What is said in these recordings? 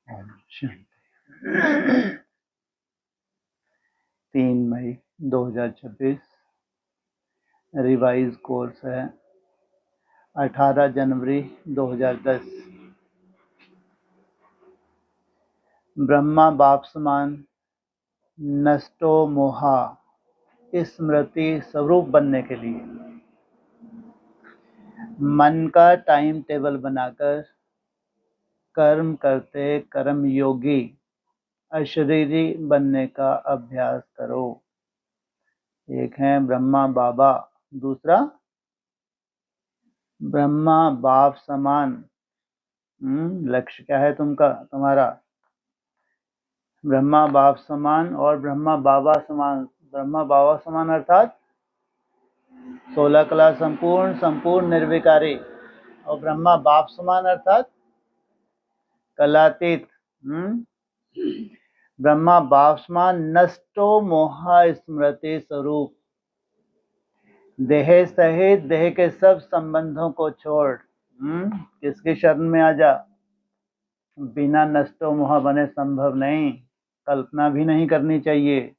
ओम शांति। 3 मई 2026 revise course है 18 जनवरी 2010। ब्रह्मा बाप समान नष्टो मोहा स्मृति स्वरूप बनने के लिए मन का टाइम टेबल बनाकर कर्म करते कर्म योगी अशरीरी बनने का अभ्यास करो। एक है ब्रह्मा बाबा, दूसरा ब्रह्मा बाप समान। लक्ष्य क्या है तुम्हारा? ब्रह्मा बाप समान और ब्रह्मा बाबा समान। ब्रह्मा बाबा समान अर्थात 16 कला संपूर्ण निर्विकारी, और ब्रह्मा बाप समान अर्थात कलातीत। ब्रह्मा बाप समान नष्टो मोहा स्मृति स्वरूप, देह सहित देह के सब संबंधों को छोड़ किसकी शरण में आ जा। बिना नष्टो मोहा बने संभव नहीं, कल्पना भी नहीं करनी चाहिए।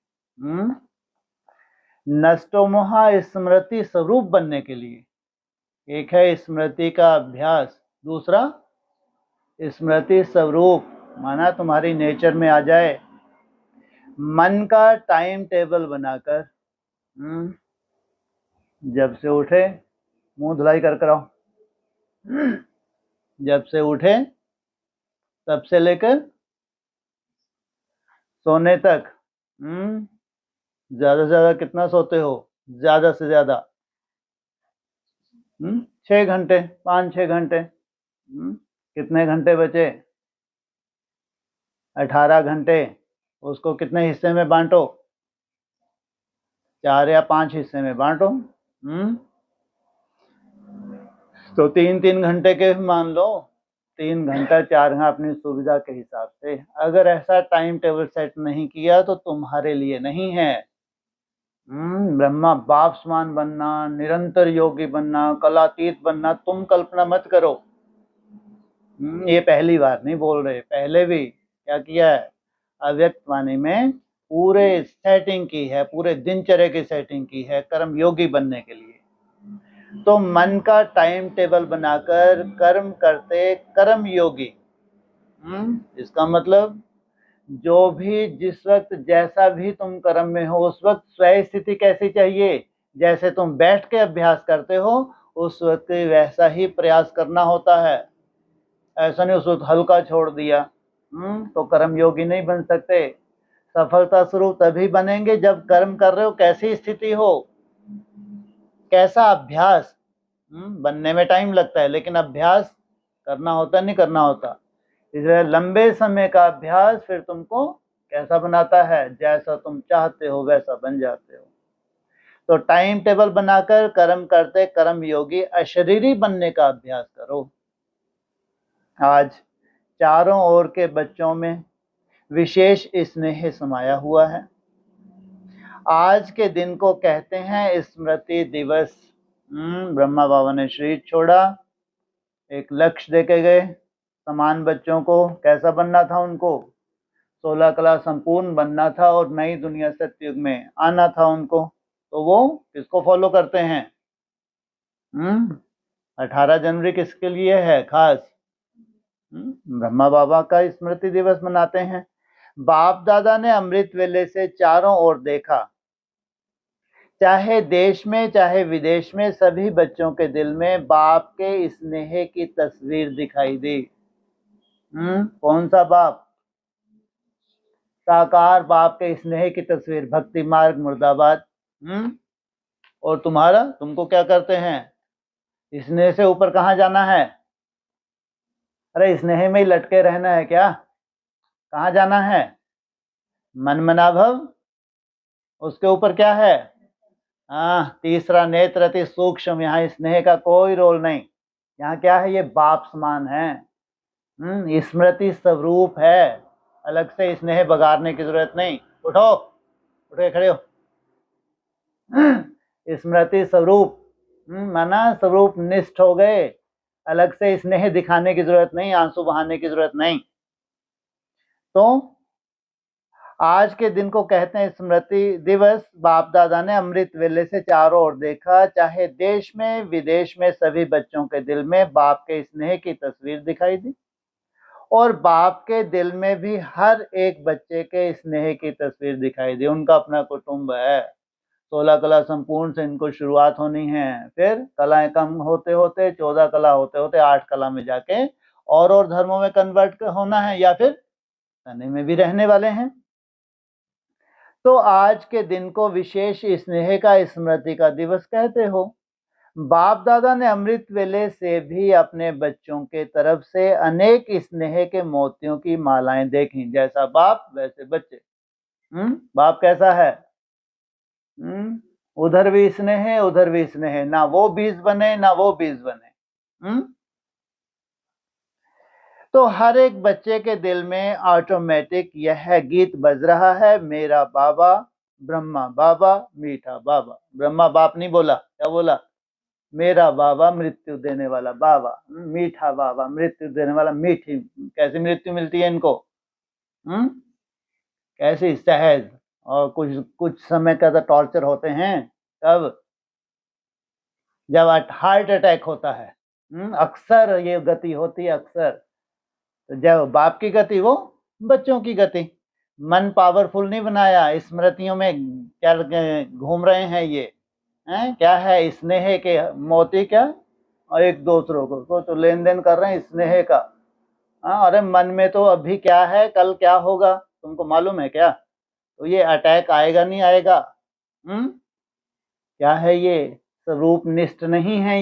नष्टो मोहा स्मृति स्वरूप बनने के लिए एक है स्मृति का अभ्यास, दूसरा स्मृति स्वरूप, माना तुम्हारी नेचर में आ जाए। मन का टाइम टेबल बनाकर जब से उठे मुंह धुलाई कर आओ। जब से उठे तब से लेकर सोने तक ज्यादा से ज्यादा कितना सोते हो? ज्यादा से ज्यादा 6 घंटे, 5-6 घंटे। कितने घंटे बचे? 18 घंटे। उसको कितने हिस्से में बांटो? 4 या 5 हिस्से में बांटो। तो 3-3 घंटे के मान लो, 3 घंटा 4 घंटा अपनी सुविधा के हिसाब से। अगर ऐसा टाइम टेबल सेट नहीं किया तो तुम्हारे लिए नहीं है। ब्रह्मा बाप समान बनना, निरंतर योगी बनना, कलातीत बनना, तुम कल्पना मत करो। ये पहली बार नहीं बोल रहे, पहले भी क्या किया है? अव्यक्त वाणी में पूरे सेटिंग की है, पूरे दिनचर्या की सेटिंग की है कर्म योगी बनने के लिए। तो मन का टाइम टेबल बनाकर कर्म करते कर्म योगी। इसका मतलब जो भी जिस वक्त जैसा भी तुम कर्म में हो उस वक्त स्वयं स्थिति कैसी चाहिए? जैसे तुम बैठ के अभ्यास करते हो उस वक्त वैसा ही प्रयास करना होता है। ऐसा नहीं उस वक्त हल्का छोड़ दिया तो कर्म योगी नहीं बन सकते। सफलता स्वरूप तभी बनेंगे जब कर्म कर रहे हो कैसी स्थिति हो, कैसा अभ्यास। बनने में टाइम लगता है लेकिन अभ्यास करना होता नहीं करना होता। इसलिए लंबे समय का अभ्यास फिर तुमको कैसा बनाता है? जैसा तुम चाहते हो वैसा बन जाते हो। तो टाइम टेबल बनाकर कर्म करते कर्म योगी अशरीरी बनने का अभ्यास करो। आज चारों ओर के बच्चों में विशेष स्नेह समाया हुआ है। आज के दिन को कहते हैं स्मृति दिवस। ब्रह्मा बाबा ने शरीर छोड़ा, एक लक्ष्य देके गए समान बच्चों को। कैसा बनना था उनको? 16 कला संपूर्ण बनना था और नई दुनिया सतयुग में आना था उनको। तो वो किसको फॉलो करते हैं? 18 जनवरी किसके लिए है खास? ब्रह्मा बाबा का स्मृति दिवस मनाते हैं। बाप दादा ने अमृत वेले से चारों ओर देखा, चाहे देश में चाहे विदेश में सभी बच्चों के दिल में बाप के स्नेह की तस्वीर दिखाई दी। कौन सा बाप? साकार बाप के स्नेह की तस्वीर। भक्ति मार्ग मुर्दाबाद। और तुमको क्या करते हैं? स्नेह से ऊपर कहाँ जाना है? अरे स्नेह में ही लटके रहना है क्या? कहाँ जाना है? मन मनाभव। उसके ऊपर क्या है? तीसरा नेत्र अति सूक्ष्म। यहाँ स्नेह का कोई रोल नहीं। यहाँ क्या है? ये बाप समान है। स्मृति स्वरूप है, अलग से स्नेह बगाड़ने की जरूरत नहीं। उठो, उठ के खड़े हो। स्मृति स्वरूप माना स्वरूप निष्ठ हो गए, अलग से स्नेह दिखाने की जरूरत नहीं, आंसू बहाने की जरूरत नहीं। तो आज के दिन को कहते हैं स्मृति दिवस। बाप दादा ने अमृत वेले से चारों ओर देखा, चाहे देश में विदेश में सभी बच्चों के दिल में बाप के स्नेह की तस्वीर दिखाई दी, और बाप के दिल में भी हर एक बच्चे के स्नेह की तस्वीर दिखाई दी। उनका अपना कुटुंब है। 16 कला संपूर्ण से इनको शुरुआत होनी है, फिर कलाएं कम होते होते 14 कला होते होते 8 कला में जाके और धर्मों में कन्वर्ट होना है, या फिर तने में भी रहने वाले हैं। तो आज के दिन को विशेष स्नेह का स्मृति का दिवस कहते हो। बाप दादा ने अमृत वेले से भी अपने बच्चों के तरफ से अनेक स्नेह के मोतियों की मालाएं देखी। जैसा बाप वैसे बच्चे। बाप कैसा है? उधर भी स्नेह उधर भी स्नेह, ना वो बीज बने ना वो बीज बने। तो हर एक बच्चे के दिल में ऑटोमेटिक यह गीत बज रहा है, मेरा बाबा ब्रह्मा बाबा मीठा बाबा। ब्रह्मा बाप नहीं बोला, क्या बोला? मेरा बाबा मृत्यु देने वाला बाबा, मीठा बाबा मृत्यु देने वाला। मीठी कैसी मृत्यु मिलती है इनको? कैसी? सहज। और कुछ समय का तो टॉर्चर होते हैं। कब? जब हार्ट अटैक होता है। अक्सर ये गति होती है, अक्सर। तो जब बाप की गति, वो बच्चों की गति। मन पावरफुल नहीं बनाया, स्मृतियों में क्या घूम रहे हैं ये हैं? क्या है? स्नेह के मोती। क्या? और एक दूसरों को तो लेन देन कर रहे हैं स्नेह का। अरे मन में तो अभी क्या है, कल क्या होगा तुमको मालूम है क्या? तो ये अटैक आएगा नहीं आएगा? क्या है ये? स्वरूप निष्ठ नहीं है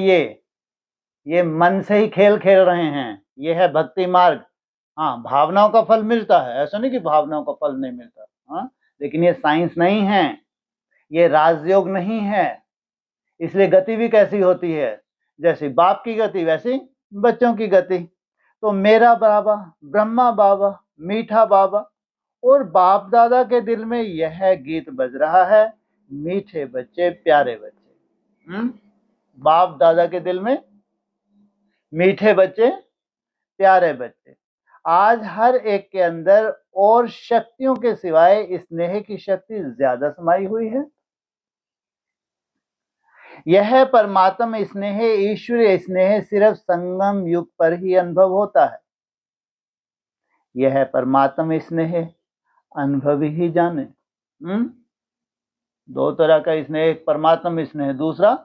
ये मन से ही खेल खेल रहे हैं। ये है भक्ति मार्ग। हाँ, भावनाओं का फल मिलता है, ऐसा नहीं कि भावनाओं का फल नहीं मिलता। हाँ, लेकिन ये साइंस नहीं है, ये राजयोग नहीं है। इसलिए गति भी कैसी होती है? जैसी बाप की गति वैसी बच्चों की गति। तो मेरा बाबा ब्रह्मा बाबा मीठा बाबा, और बाप दादा के दिल में यह गीत बज रहा है, मीठे बच्चे प्यारे बच्चे। बाप दादा के दिल में मीठे बच्चे प्यारे बच्चे। आज हर एक के अंदर और शक्तियों के सिवाय स्नेह की शक्ति ज्यादा समाई हुई है। यह परमात्मा स्नेह, ईश्वरीय स्नेह सिर्फ संगम युग पर ही अनुभव होता है। यह परमात्मा स्नेह अनुभव ही जाने। दो तरह का स्नेह, एक परमात्मा स्नेह, दूसरा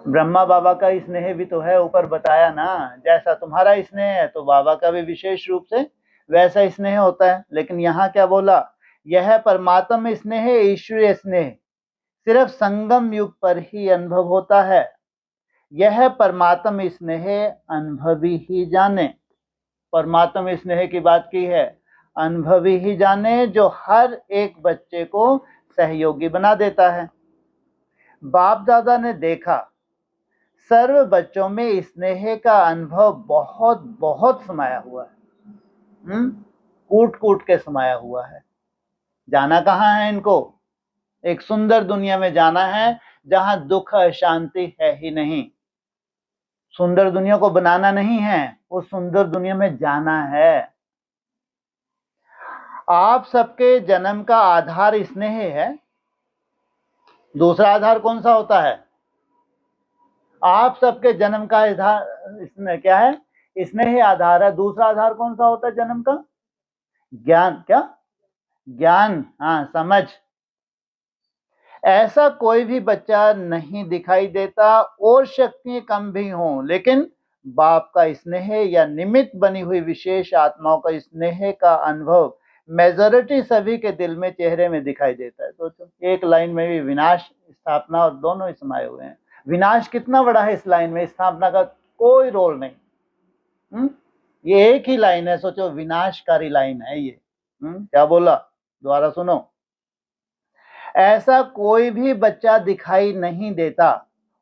ब्रह्मा बाबा का स्नेह भी तो है, ऊपर बताया ना। जैसा तुम्हारा स्नेह है तो बाबा का भी विशेष रूप से वैसा स्नेह होता है। लेकिन यहाँ क्या बोला? यह परमात्मा स्नेह, ईश्वरीय स्नेह सिर्फ संगम युग पर ही अनुभव होता है। यह परमात्मा स्नेह अनुभवी ही जाने। परमात्मा स्नेह की बात की है, अनुभवी ही जाने, जो हर एक बच्चे को सहयोगी बना देता है। बाप दादा ने देखा सर्व बच्चों में स्नेह का अनुभव बहुत बहुत समाया हुआ है। कूट कूट के समाया हुआ है। जाना कहाँ है इनको? एक सुंदर दुनिया में जाना है, जहां दुख अशांति है ही नहीं। सुंदर दुनिया को बनाना नहीं है, उस सुंदर दुनिया में जाना है। आप सबके जन्म का आधार स्नेह है। दूसरा आधार कौन सा होता है? आप सबके जन्म का आधार इसमें क्या है? स्नेह आधार है। दूसरा आधार कौन सा होता है जन्म का? ज्ञान। क्या? ज्ञान। हाँ, समझ। ऐसा कोई भी बच्चा नहीं दिखाई देता, और शक्तियां कम भी हों, लेकिन बाप का स्नेह या निमित्त बनी हुई विशेष आत्माओं का स्नेह का अनुभव मेजॉरिटी सभी के दिल में, चेहरे में दिखाई देता है। सोचो, एक लाइन में भी विनाश, स्थापना और दोनों ही समाये हुए हैं। विनाश कितना बड़ा है इस लाइन में, स्थापना का कोई रोल नहीं। ये एक ही लाइन है, सोचो, विनाशकारी लाइन है ये। क्या बोला? दोबारा सुनो। ऐसा कोई भी बच्चा दिखाई नहीं देता,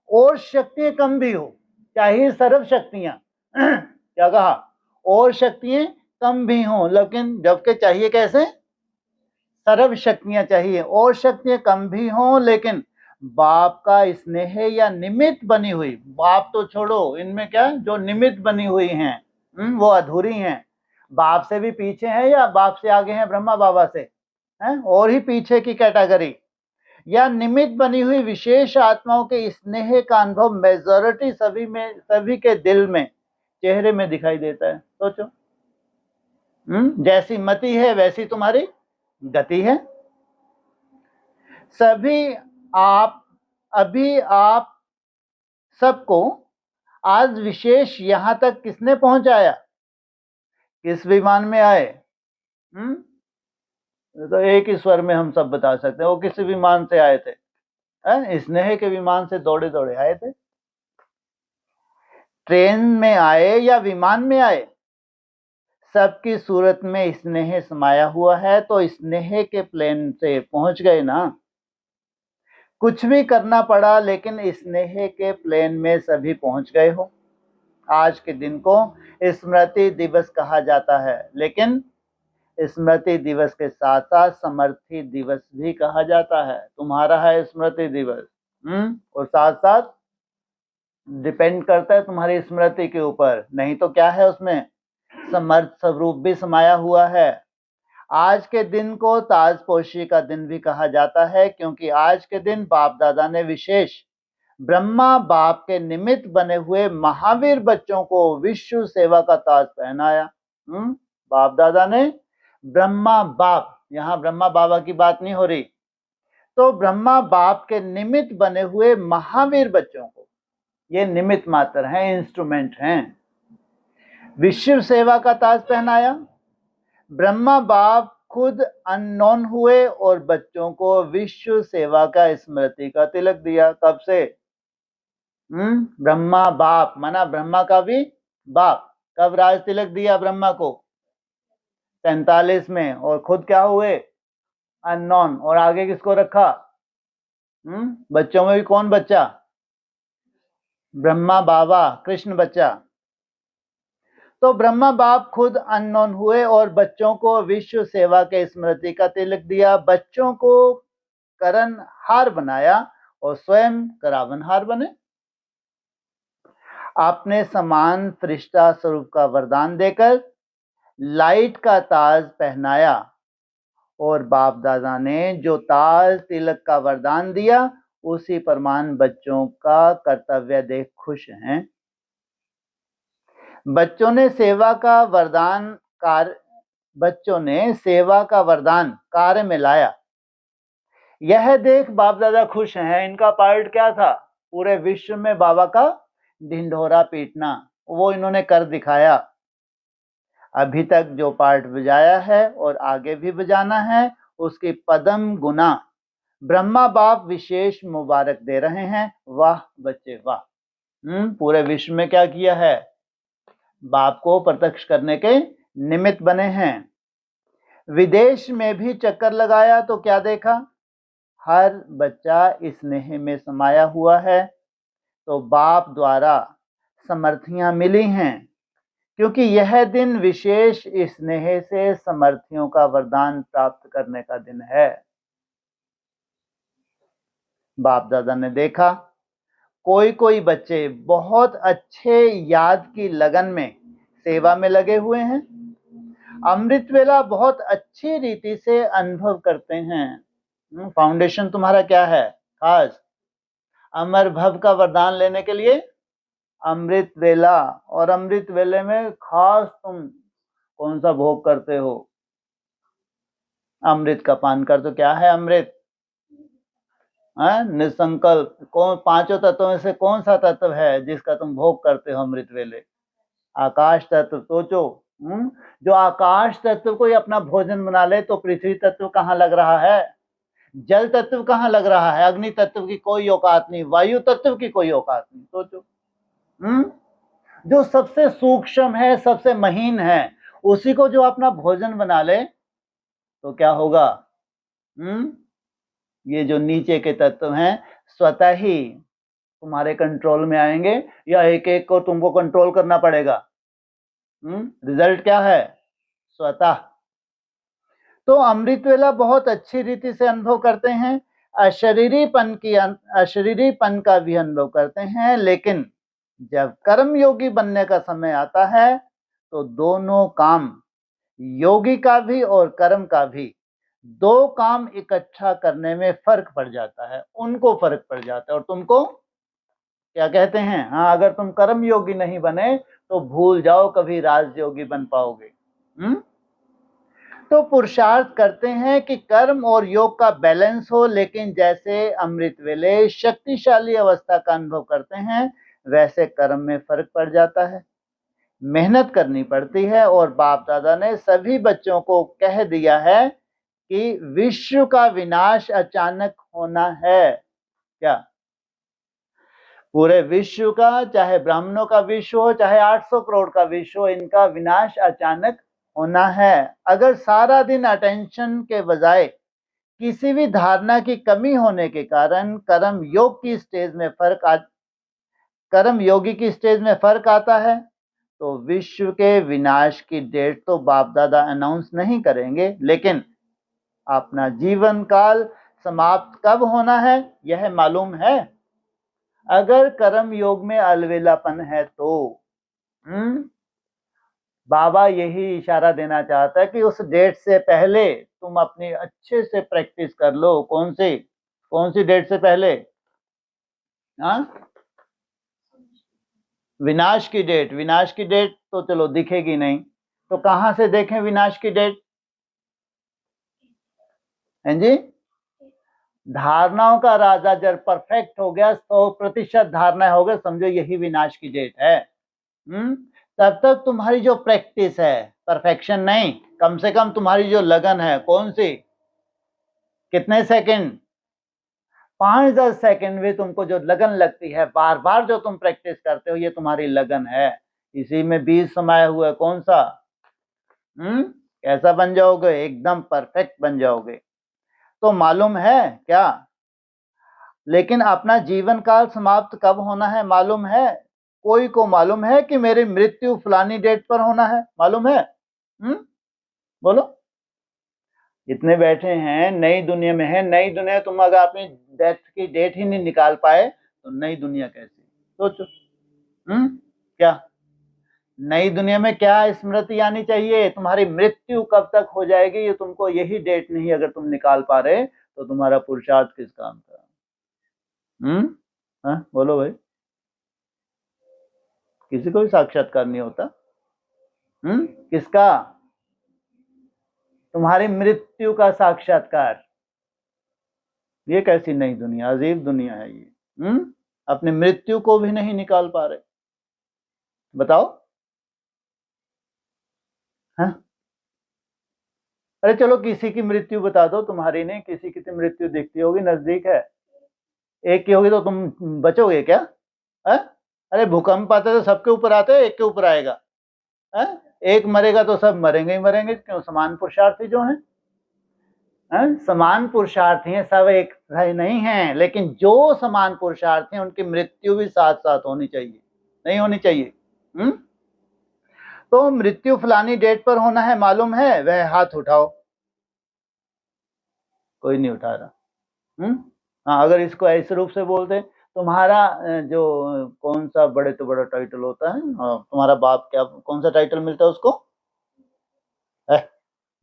और शक्तियां कम भी हो, चाहिए सर्व शक्तियां। क्या कहा? और शक्तियां कम भी हों, लेकिन जबकि चाहिए कैसे? सर्व शक्तियां चाहिए, और शक्तियां कम भी हों, लेकिन बाप का स्नेह या निमित्त बनी हुई, बाप तो छोड़ो, इनमें क्या जो निमित्त बनी हुई हैं वो अधूरी हैं। बाप से भी पीछे हैं या बाप से आगे हैं ब्रह्मा बाबा से, हैं और ही पीछे की कैटेगरी, या निमित्त बनी हुई विशेष आत्माओं के स्नेह का अनुभव मेजॉरिटी सभी के दिल में, चेहरे में दिखाई देता है। सोचो, जैसी मति है वैसी तुम्हारी गति है। अभी आप सबको आज विशेष यहां तक किसने पहुंचाया? किस विमान में आए? तो एक ही स्वर में हम सब बता सकते हैं, वो किस विमान से आए थे? स्नेह के विमान से दौड़े दौड़े आए थे। ट्रेन में आए या विमान में आए, सबकी सूरत में स्नेह समाया हुआ है, तो स्नेह के प्लेन से पहुंच गए ना। कुछ भी करना पड़ा लेकिन स्नेह के प्लेन में सभी पहुंच गए हो। आज के दिन को स्मृति दिवस कहा जाता है, लेकिन स्मृति दिवस के साथ साथ समर्थी दिवस भी कहा जाता है। तुम्हारा है स्मृति दिवस, और साथ साथ डिपेंड करता है तुम्हारी स्मृति के ऊपर, नहीं तो क्या है उसमें समर्थ स्वरूप भी समाया हुआ है। आज के दिन को ताजपोशी का दिन भी कहा जाता है, क्योंकि आज के दिन बाप दादा ने विशेष ब्रह्मा बाप के निमित्त बने हुए महावीर बच्चों को विश्व सेवा का ताज पहनाया। बाप दादा ने ब्रह्मा बाप, यहाँ ब्रह्मा बाबा की बात नहीं हो रही, तो ब्रह्मा बाप के निमित्त बने हुए महावीर बच्चों को, ये निमित्त मात्र हैं, इंस्ट्रूमेंट हैं, विश्व सेवा का ताज पहनाया। ब्रह्मा बाप खुद अननोन हुए और बच्चों को विश्व सेवा का स्मृति का तिलक दिया। कब से? ब्रह्मा बाप माना ब्रह्मा का भी बाप। कब राज तिलक दिया ब्रह्मा को? 43 में। और खुद क्या हुए? अननोन। और आगे किसको रखा? बच्चों में भी कौन बच्चा? ब्रह्मा बाबा, कृष्ण बच्चा। तो ब्रह्मा बाप खुद अननोन हुए और बच्चों को विश्व सेवा के स्मृति का तिलक दिया, बच्चों को करण हार बनाया और स्वयं करावन हार बने। आपने समान फरिश्ता स्वरूप का वरदान देकर लाइट का ताज पहनाया, और बाप दादा ने जो ताज तिलक का वरदान दिया उसी प्रमाण बच्चों का कर्तव्य देख खुश हैं। बच्चों ने सेवा का वरदान कार्य में लाया। यह देख बाप दादा खुश हैं। इनका पार्ट क्या था? पूरे विश्व में बाबा का ढिंढोरा पीटना, वो इन्होंने कर दिखाया। अभी तक जो पार्ट बजाया है और आगे भी बजाना है, उसकी पदम गुना ब्रह्मा बाप विशेष मुबारक दे रहे हैं। वाह बच्चे वाह। पूरे विश्व में क्या किया है? बाप को प्रत्यक्ष करने के निमित्त बने हैं। विदेश में भी चक्कर लगाया तो क्या देखा? हर बच्चा स्नेह में समाया हुआ है, तो बाप द्वारा समर्थियां मिली हैं, क्योंकि यह दिन विशेष स्नेह से समर्थियों का वरदान प्राप्त करने का दिन है। बाप दादा ने देखा कोई बच्चे बहुत अच्छे याद की लगन में सेवा में लगे हुए हैं, अमृत वेला बहुत अच्छी रीति से अनुभव करते हैं। फाउंडेशन तुम्हारा क्या है? खास अमर भव का वरदान लेने के लिए अमृत वेला। और अमृत वेले में खास तुम कौन सा भोग करते हो? अमृत का पान कर। तो क्या है अमृत? निसंकल्प। कौन पांचों तत्वों में से कौन सा तत्व है जिसका तुम भोग करते हो अमृत वेले? आकाश तत्व। सोचो, जो आकाश तत्व को ही अपना भोजन बना ले, तो पृथ्वी तत्व कहाँ लग रहा है? जल तत्व कहाँ लग रहा है? अग्नि तत्व की कोई औकात नहीं, वायु तत्व की कोई औकात नहीं। सोचो, जो सबसे सूक्ष्म है, सबसे महीन है, उसी को जो अपना भोजन बना ले तो क्या होगा? ये जो नीचे के तत्व हैं स्वतः ही तुम्हारे कंट्रोल में आएंगे, या एक एक को तुमको कंट्रोल करना पड़ेगा? रिजल्ट क्या है? स्वतः। तो अमृत वेला बहुत अच्छी रीति से अनुभव करते हैं, अशरीरीपन का भी अनुभव करते हैं, लेकिन जब कर्म योगी बनने का समय आता है तो दोनों काम योगी का भी और कर्म का भी, दो काम इकट्ठा करने में फर्क पड़ जाता है, उनको फर्क पड़ जाता है। और तुमको क्या कहते हैं, हाँ, अगर तुम कर्म योगी नहीं बने तो भूल जाओ कभी राजयोगी बन पाओगे। तो पुरुषार्थ करते हैं कि कर्म और योग का बैलेंस हो, लेकिन जैसे अमृत वेले शक्तिशाली अवस्था का अनुभव करते हैं, वैसे कर्म में फर्क पड़ जाता है, मेहनत करनी पड़ती है। और बाप दादा ने सभी बच्चों को कह दिया है कि विश्व का विनाश अचानक होना है। क्या? पूरे विश्व का, चाहे ब्राह्मणों का विश्व हो, चाहे 800 करोड़ का विश्व हो, इनका विनाश अचानक होना है। अगर सारा दिन अटेंशन के बजाय किसी भी धारणा की कमी होने के कारण कर्म योगी की स्टेज में फर्क आता है, तो विश्व के विनाश की डेट तो बाप दादा अनाउंस नहीं करेंगे, लेकिन अपना जीवन काल समाप्त कब होना है यह मालूम है। अगर कर्म योग में अलवेलापन है तो बाबा यही इशारा देना चाहता है कि उस डेट से पहले तुम अपनी अच्छे से प्रैक्टिस कर लो। कौन सी डेट से पहले? विनाश की डेट तो चलो दिखेगी नहीं, तो कहां से देखें विनाश की डेट? हैं जी? धारणाओं का राजा जब परफेक्ट हो गया, 100% धारणा हो गया, समझो यही विनाश की डेट है। तब तक तुम्हारी जो प्रैक्टिस है, परफेक्शन नहीं, कम से कम तुम्हारी जो लगन है, कौन सी, कितने सेकंड, 5-10 सेकंड में तुमको जो लगन लगती है, बार बार जो तुम प्रैक्टिस करते हो, ये तुम्हारी लगन है। इसी में बीज समाया हुआ है। कौन सा? कैसा बन जाओगे? एकदम परफेक्ट बन जाओगे। तो मालूम है क्या? लेकिन अपना जीवन काल समाप्त कब होना है मालूम है? कोई को मालूम है कि मेरी मृत्यु फलानी डेट पर होना है? मालूम है? बोलो। इतने बैठे हैं, नई दुनिया में है। नई दुनिया, तुम अगर अपनी डेथ की डेट ही नहीं निकाल पाए तो नई दुनिया कैसी? सोचो। क्या नई दुनिया में क्या स्मृति आनी चाहिए? तुम्हारी मृत्यु कब तक हो जाएगी, ये तुमको यही डेट नहीं अगर तुम निकाल पा रहे तो तुम्हारा पुरुषार्थ किस काम का? बोलो भाई। किसी को भी साक्षात्कार नहीं होता? किसका? तुम्हारी मृत्यु का साक्षात्कार। ये कैसी नई दुनिया, अजीब दुनिया है ये। अपनी मृत्यु को भी नहीं निकाल पा रहे, बताओ। अरे चलो किसी की मृत्यु बता दो, तुम्हारी नहीं, किसी की तो मृत्यु दिखती होगी, नजदीक है। एक की होगी तो तुम बचोगे क्या? अरे भूकंप आते तो सबके ऊपर आते हैं, एक के ऊपर आएगा? एक मरेगा तो सब मरेंगे ही मरेंगे। क्यों? समान पुरुषार्थी जो हैं, समान पुरुषार्थी हैं, सब एक नहीं है, लेकिन जो समान पुरुषार्थी हैं उनकी मृत्यु भी साथ साथ होनी चाहिए, नहीं होनी चाहिए? तो मृत्यु फलानी डेट पर होना है, मालूम है? वह हाथ उठाओ। कोई नहीं उठा रहा। हाँ, अगर इसको ऐसे रूप से बोलते, तुम्हारा जो कौन सा बड़े तो बड़ा टाइटल होता है, तुम्हारा बाप क्या, कौन सा टाइटल मिलता है उसको?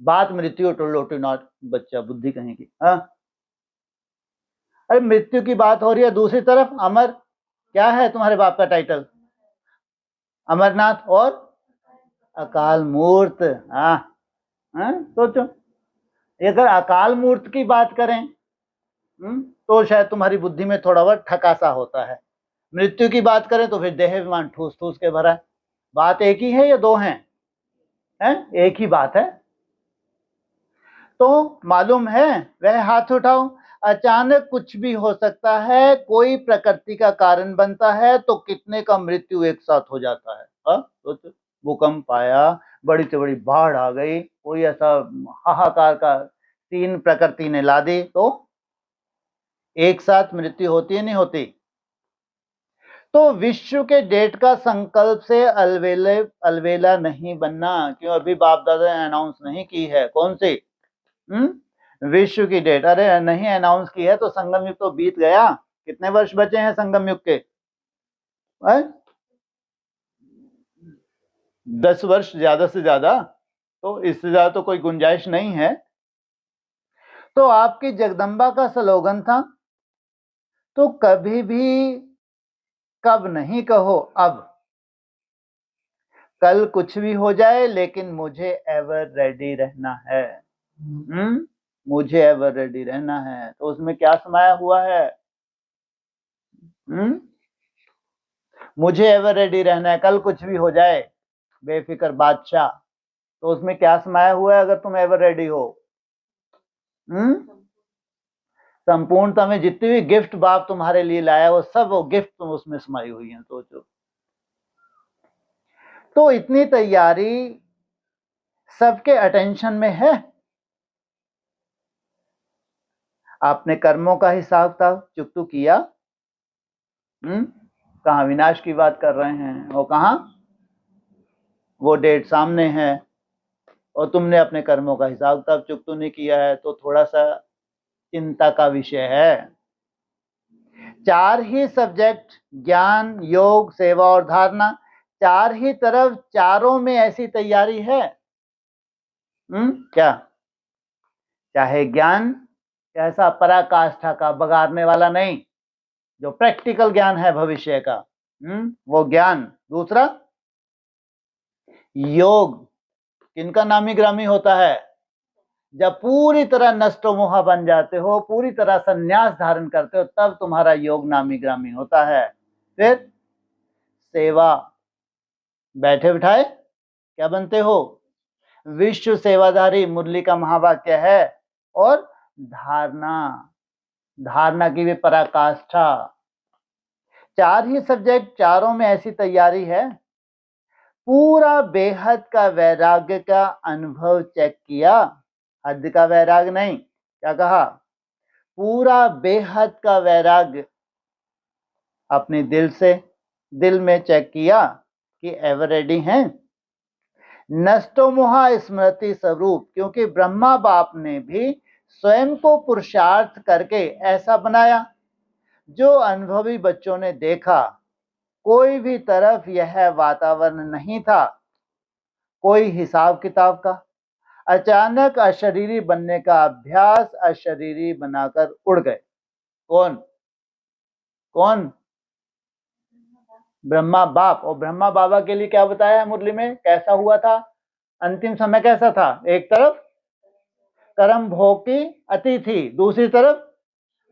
बात मृत्यु टोलोटी नॉट, बच्चा बुद्धि कहीं की। अरे मृत्यु की बात हो रही है, दूसरी तरफ अमर, क्या है तुम्हारे बाप का टाइटल? अमरनाथ और अकाल मूर्त। सोचो, अगर अकाल मूर्त की बात करें तो शायद तुम्हारी बुद्धि में थोड़ा बहुत ठकासा होता है। मृत्यु की बात करें तो फिर देह विमान ठूस ठूस के भरा है। बात एक ही है या दो हैं? एक ही बात है। तो मालूम है? वह हाथ उठाओ। अचानक कुछ भी हो सकता है, कोई प्रकृति का कारण बनता है तो कितने का मृत्यु एक साथ हो जाता है। तो भूकंप आया, बड़ी से बड़ी बाढ़ आ गई, कोई ऐसा हाहाकार का सीन प्रकृति ने ला दी, तो एक साथ मृत्यु होती है नहीं होती? तो विश्व के डेट का संकल्प से अलवेला नहीं बनना। क्यों? अभी बाप दादा ने अनाउंस नहीं की है। कौन सी? विश्व की डेट। अरे नहीं अनाउंस की है तो संगम युग तो बीत गया। कितने वर्ष बचे हैं संगम युग के? 10 वर्ष ज्यादा से ज्यादा। तो इससे ज्यादा तो कोई गुंजाइश नहीं है। तो आपकी जगदम्बा का स्लोगन था, तो कभी भी कब नहीं कहो अब, कल कुछ भी हो जाए लेकिन मुझे एवर रेडी रहना है। मुझे एवर रेडी रहना है, तो उसमें क्या समाया हुआ है? मुझे एवर रेडी रहना है, कल कुछ भी हो जाए, बेफिक्र बादशाह। तो उसमें क्या समाया हुआ है अगर तुम एवर रेडी हो? संपूर्णता में जितनी भी गिफ्ट बाप तुम्हारे लिए लाया वो सब वो गिफ्ट तुम उसमें समाई हुई है। सोचो, तो इतनी तैयारी सबके अटेंशन में है। आपने कर्मों का हिसाब था चुकतू किया? कहाँ विनाश की बात कर रहे हैं, और कहाँ वो डेट सामने है, और तुमने अपने कर्मों का हिसाब किताब चुकतू नहीं किया है, तो थोड़ा सा चिंता का विषय है। चार ही सब्जेक्ट, ज्ञान, योग, सेवा और धारणा, चार ही तरफ, चारों में ऐसी तैयारी है। क्या? चाहे ज्ञान कैसा पराकाष्ठा का, बगाड़ने वाला नहीं, जो प्रैक्टिकल ज्ञान है भविष्य का, वो ज्ञान। दूसरा योग, किनका नामी ग्रामी होता है? जब पूरी तरह नष्टो मोहा बन जाते हो, पूरी तरह संन्यास धारण करते हो, तब तुम्हारा योग नामी ग्रामी होता है। फिर सेवा, बैठे बिठाए क्या बनते हो? विश्व सेवाधारी, मुरली का महावाक्य है। और धारणा, धारणा की भी पराकाष्ठा। चार ही सब्जेक्ट, चारों में ऐसी तैयारी है। पूरा बेहद का वैराग्य का अनुभव चेक किया, हद का वैराग्य नहीं, क्या कहा? पूरा बेहद का वैराग्य अपने दिल से, दिल में चेक किया कि एवर रेडी हैं। नष्टो मोहा स्मृति स्वरूप, क्योंकि ब्रह्मा बाप ने भी स्वयं को पुरुषार्थ करके ऐसा बनाया। जो अनुभवी बच्चों ने देखा, कोई भी तरफ यह वातावरण नहीं था, कोई हिसाब किताब का। अचानक अशरीरी बनने का अभ्यास, अशरीरी बनाकर उड़ गए। कौन कौन? ब्रह्मा बाप। और ब्रह्मा बाबा के लिए क्या बताया है मुरली में, कैसा हुआ था अंतिम समय? कैसा था? एक तरफ कर्म भोग की अति थी, दूसरी तरफ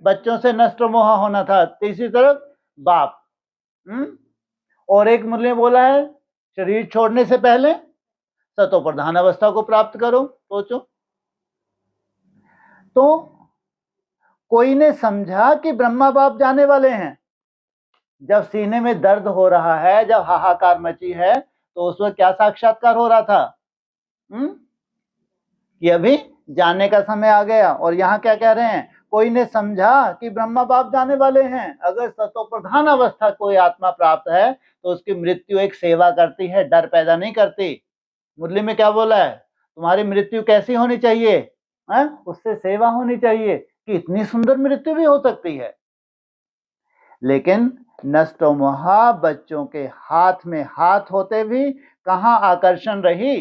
बच्चों से नष्ट मोह होना था, तीसरी तरफ बाप। और एक मुरली में बोला है, शरीर छोड़ने से पहले सतो प्रधान अवस्था को प्राप्त करो। सोचो, तो कोई ने समझा कि ब्रह्मा बाप जाने वाले हैं। जब सीने में दर्द हो रहा है, जब हाहाकार मची है, तो उस वक्त क्या साक्षात्कार हो रहा था? कि अभी जाने का समय आ गया। और यहाँ क्या कह रहे हैं? कोई ने समझा कि ब्रह्मा बाप जाने वाले हैं। अगर सतो प्रधान अवस्था कोई आत्मा प्राप्त है तो उसकी मृत्यु एक सेवा करती है, डर पैदा नहीं करती। मुरली में क्या बोला है? तुम्हारी मृत्यु कैसी होनी चाहिए? उससे सेवा होनी चाहिए। कि इतनी सुंदर मृत्यु भी हो सकती है। लेकिन नष्टो मोहा बच्चों के हाथ में हाथ होते भी कहाँ आकर्षण रही?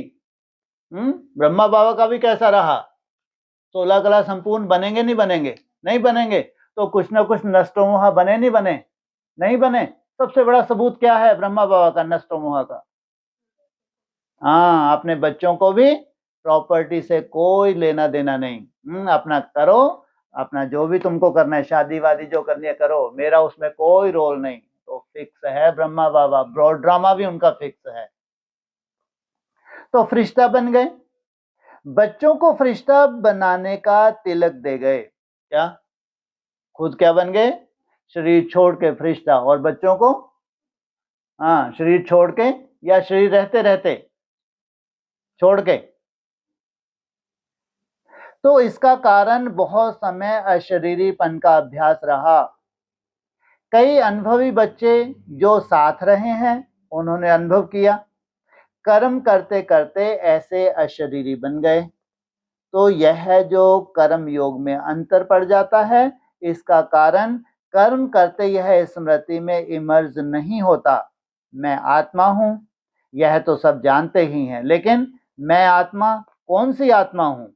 ब्रह्मा बाबा का भी कैसा रहा? 16 कला संपूर्ण बनेंगे नहीं बनेंगे? नहीं बनेंगे। तो कुछ ना कुछ नष्टो मोहा बने नहीं बने? नहीं बने। सबसे बड़ा सबूत क्या है ब्रह्मा बाबा का नष्टो मोहा का? हाँ, अपने बच्चों को भी प्रॉपर्टी से कोई लेना देना नहीं। अपना करो, अपना जो भी तुमको करना है, शादी वादी जो करनी है करो, मेरा उसमें कोई रोल नहीं। तो फिक्स है ब्रह्मा बाबा, ब्रॉड ड्रामा भी उनका फिक्स है। तो फरिश्ता बन गए, बच्चों को फरिश्ता बनाने का तिलक दे गए। क्या? खुद क्या बन गए? शरीर छोड़ के फरिश्ता। और बच्चों को शरीर छोड़ के या शरीर रहते रहते छोड़ के? तो इसका कारण बहुत समय अशरीरीपन का अभ्यास रहा। कई अनुभवी बच्चे जो साथ रहे हैं उन्होंने अनुभव किया, कर्म करते करते ऐसे अशरीरी बन गए। तो यह जो कर्म योग में अंतर पड़ जाता है, इसका कारण कर्म करते यह स्मृति में इमर्ज नहीं होता। मैं आत्मा हूं, यह तो सब जानते ही हैं, लेकिन मैं आत्मा कौन सी आत्मा हूं?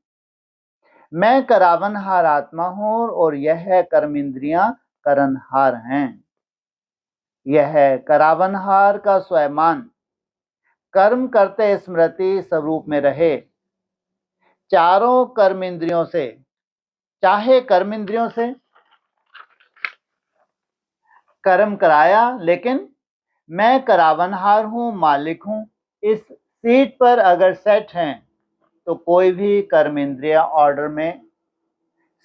मैं करावनहार आत्मा हूं और यह कर्म इंद्रियां करनहार हैं। यह करावनहार का स्वयमान कर्म करते स्मृति स्वरूप में रहे। चारों कर्म इंद्रियों से, चाहे कर्म इंद्रियों से कर्म कराया, लेकिन मैं करावनहार हूं, मालिक हूं। इस सीट पर अगर सेट हैं तो कोई भी कर्म इंद्रिया ऑर्डर में,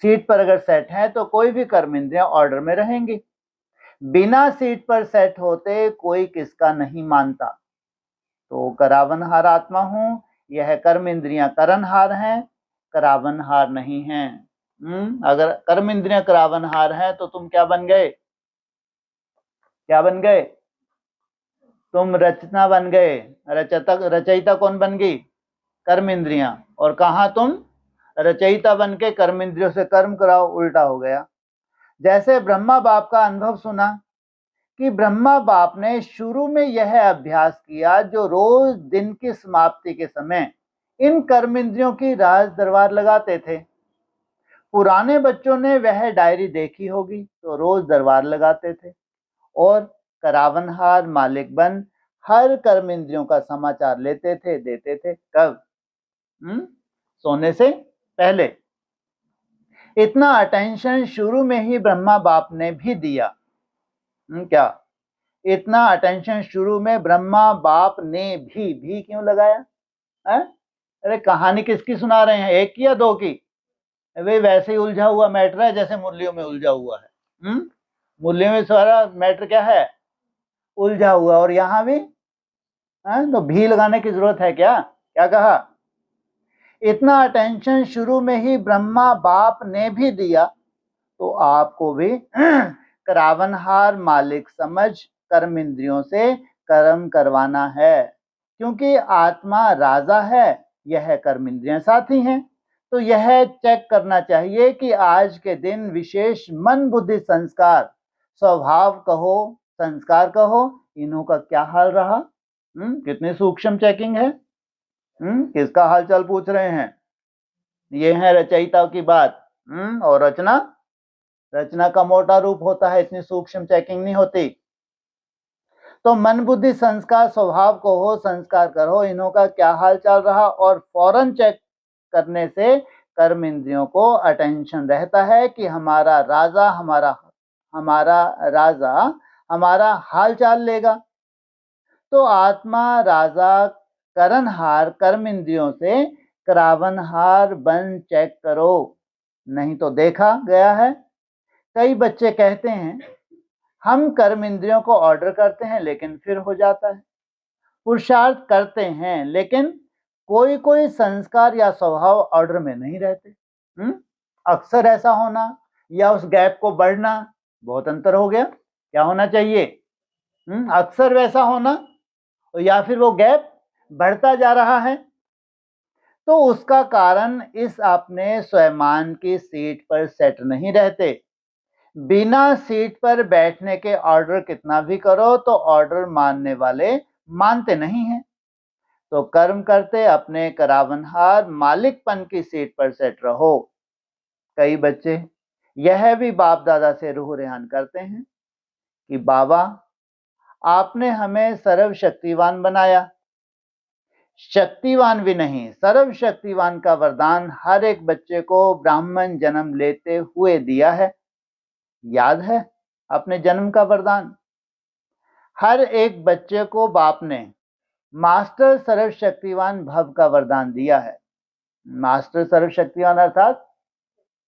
सीट पर अगर सेट है तो कोई भी कर्म इंद्रिया ऑर्डर में रहेंगी। बिना सीट पर सेट होते कोई किसका नहीं मानता। तो करावनहार आत्मा हूं, यह कर्म इंद्रियां करनहार हैं, करावनहार नहीं हैं। अगर कर्म इंद्रियां करावनहार हैं तो तुम क्या बन गए? क्या बन गए? तुम रचना बन गए। रचयिता कौन बन गई? कर्म इंद्रियां। और कहा तुम रचयिता बन के कर्म इंद्रियों से कर्म कराओ, उल्टा हो गया। जैसे ब्रह्मा बाप का अनुभव सुना कि ब्रह्मा बाप ने शुरू में यह अभ्यास किया, जो रोज दिन की समाप्ति के समय इन कर्म इंद्रियों की राज दरबार लगाते थे। पुराने बच्चों ने वह डायरी देखी होगी, तो रोज दरबार लगाते थे और करावनहार मालिक बन हर कर्म इंद्रियों का समाचार लेते थे, देते थे। कब? सोने से पहले। इतना अटेंशन शुरू में ही ब्रह्मा बाप ने भी दिया। क्या? इतना अटेंशन शुरू में ब्रह्मा बाप ने भी क्यों लगाया है? अरे कहानी किसकी सुना रहे हैं, एक की या दो की? वे वैसे ही उलझा हुआ मैटर है जैसे मुरलियों में उलझा हुआ है। मुरलियों में सारा मैटर क्या है? उलझा हुआ। और यहां भी तो भी लगाने की जरूरत है क्या? क्या कहा? इतना अटेंशन शुरू में ही ब्रह्मा बाप ने भी दिया, तो आपको भी करावनहार मालिक समझ कर्म इंद्रियों से कर्म करवाना है। क्योंकि आत्मा राजा है, यह कर्म इंद्रियां साथी हैं। तो यह चेक करना चाहिए कि आज के दिन विशेष मन बुद्धि संस्कार, स्वभाव कहो संस्कार कहो, इन्हों का क्या हाल रहा। कितनी सूक्ष्म चेकिंग है। किसका हालचाल पूछ रहे हैं? ये है रचयिता की बात। और रचना का मोटा रूप होता है, इतनी सूक्ष्म चेकिंग नहीं होती। तो मन बुद्धि संस्कार स्वभाव को हो संस्कार करो, इन्हों का क्या हाल चल रहा, और फौरन चेक करने से कर्म इंद्रियों को अटेंशन रहता है कि हमारा राजा हमारा हाल चाल लेगा। तो आत्मा राजा करनहार कर्म इंद्रियों से करावनहार बन चेक करो। नहीं तो देखा गया है, कई बच्चे कहते हैं हम कर्म इंद्रियों को ऑर्डर करते हैं लेकिन फिर हो जाता है। पुरुषार्थ करते हैं लेकिन कोई कोई संस्कार या स्वभाव ऑर्डर में नहीं रहते। अक्सर ऐसा होना या उस गैप को बढ़ना, बहुत अंतर हो गया। क्या होना चाहिए? अक्सर वैसा होना या फिर वो गैप बढ़ता जा रहा है। तो उसका कारण इस अपने स्वयमान की सीट पर सेट नहीं रहते। बिना सीट पर बैठने के ऑर्डर कितना भी करो तो ऑर्डर मानने वाले मानते नहीं हैं। तो कर्म करते अपने करावनहार मालिकपन की सीट पर सेट रहो। कई बच्चे यह भी बाप दादा से रूह रेहान करते हैं कि बाबा आपने हमें सर्वशक्तिवान बनाया। शक्तिवान भी नहीं, सर्वशक्तिवान का वरदान हर एक बच्चे को ब्राह्मण जन्म लेते हुए दिया है। याद है अपने जन्म का वरदान? हर एक बच्चे को बाप ने मास्टर सर्वशक्तिवान भव का वरदान दिया है। मास्टर सर्वशक्तिवान अर्थात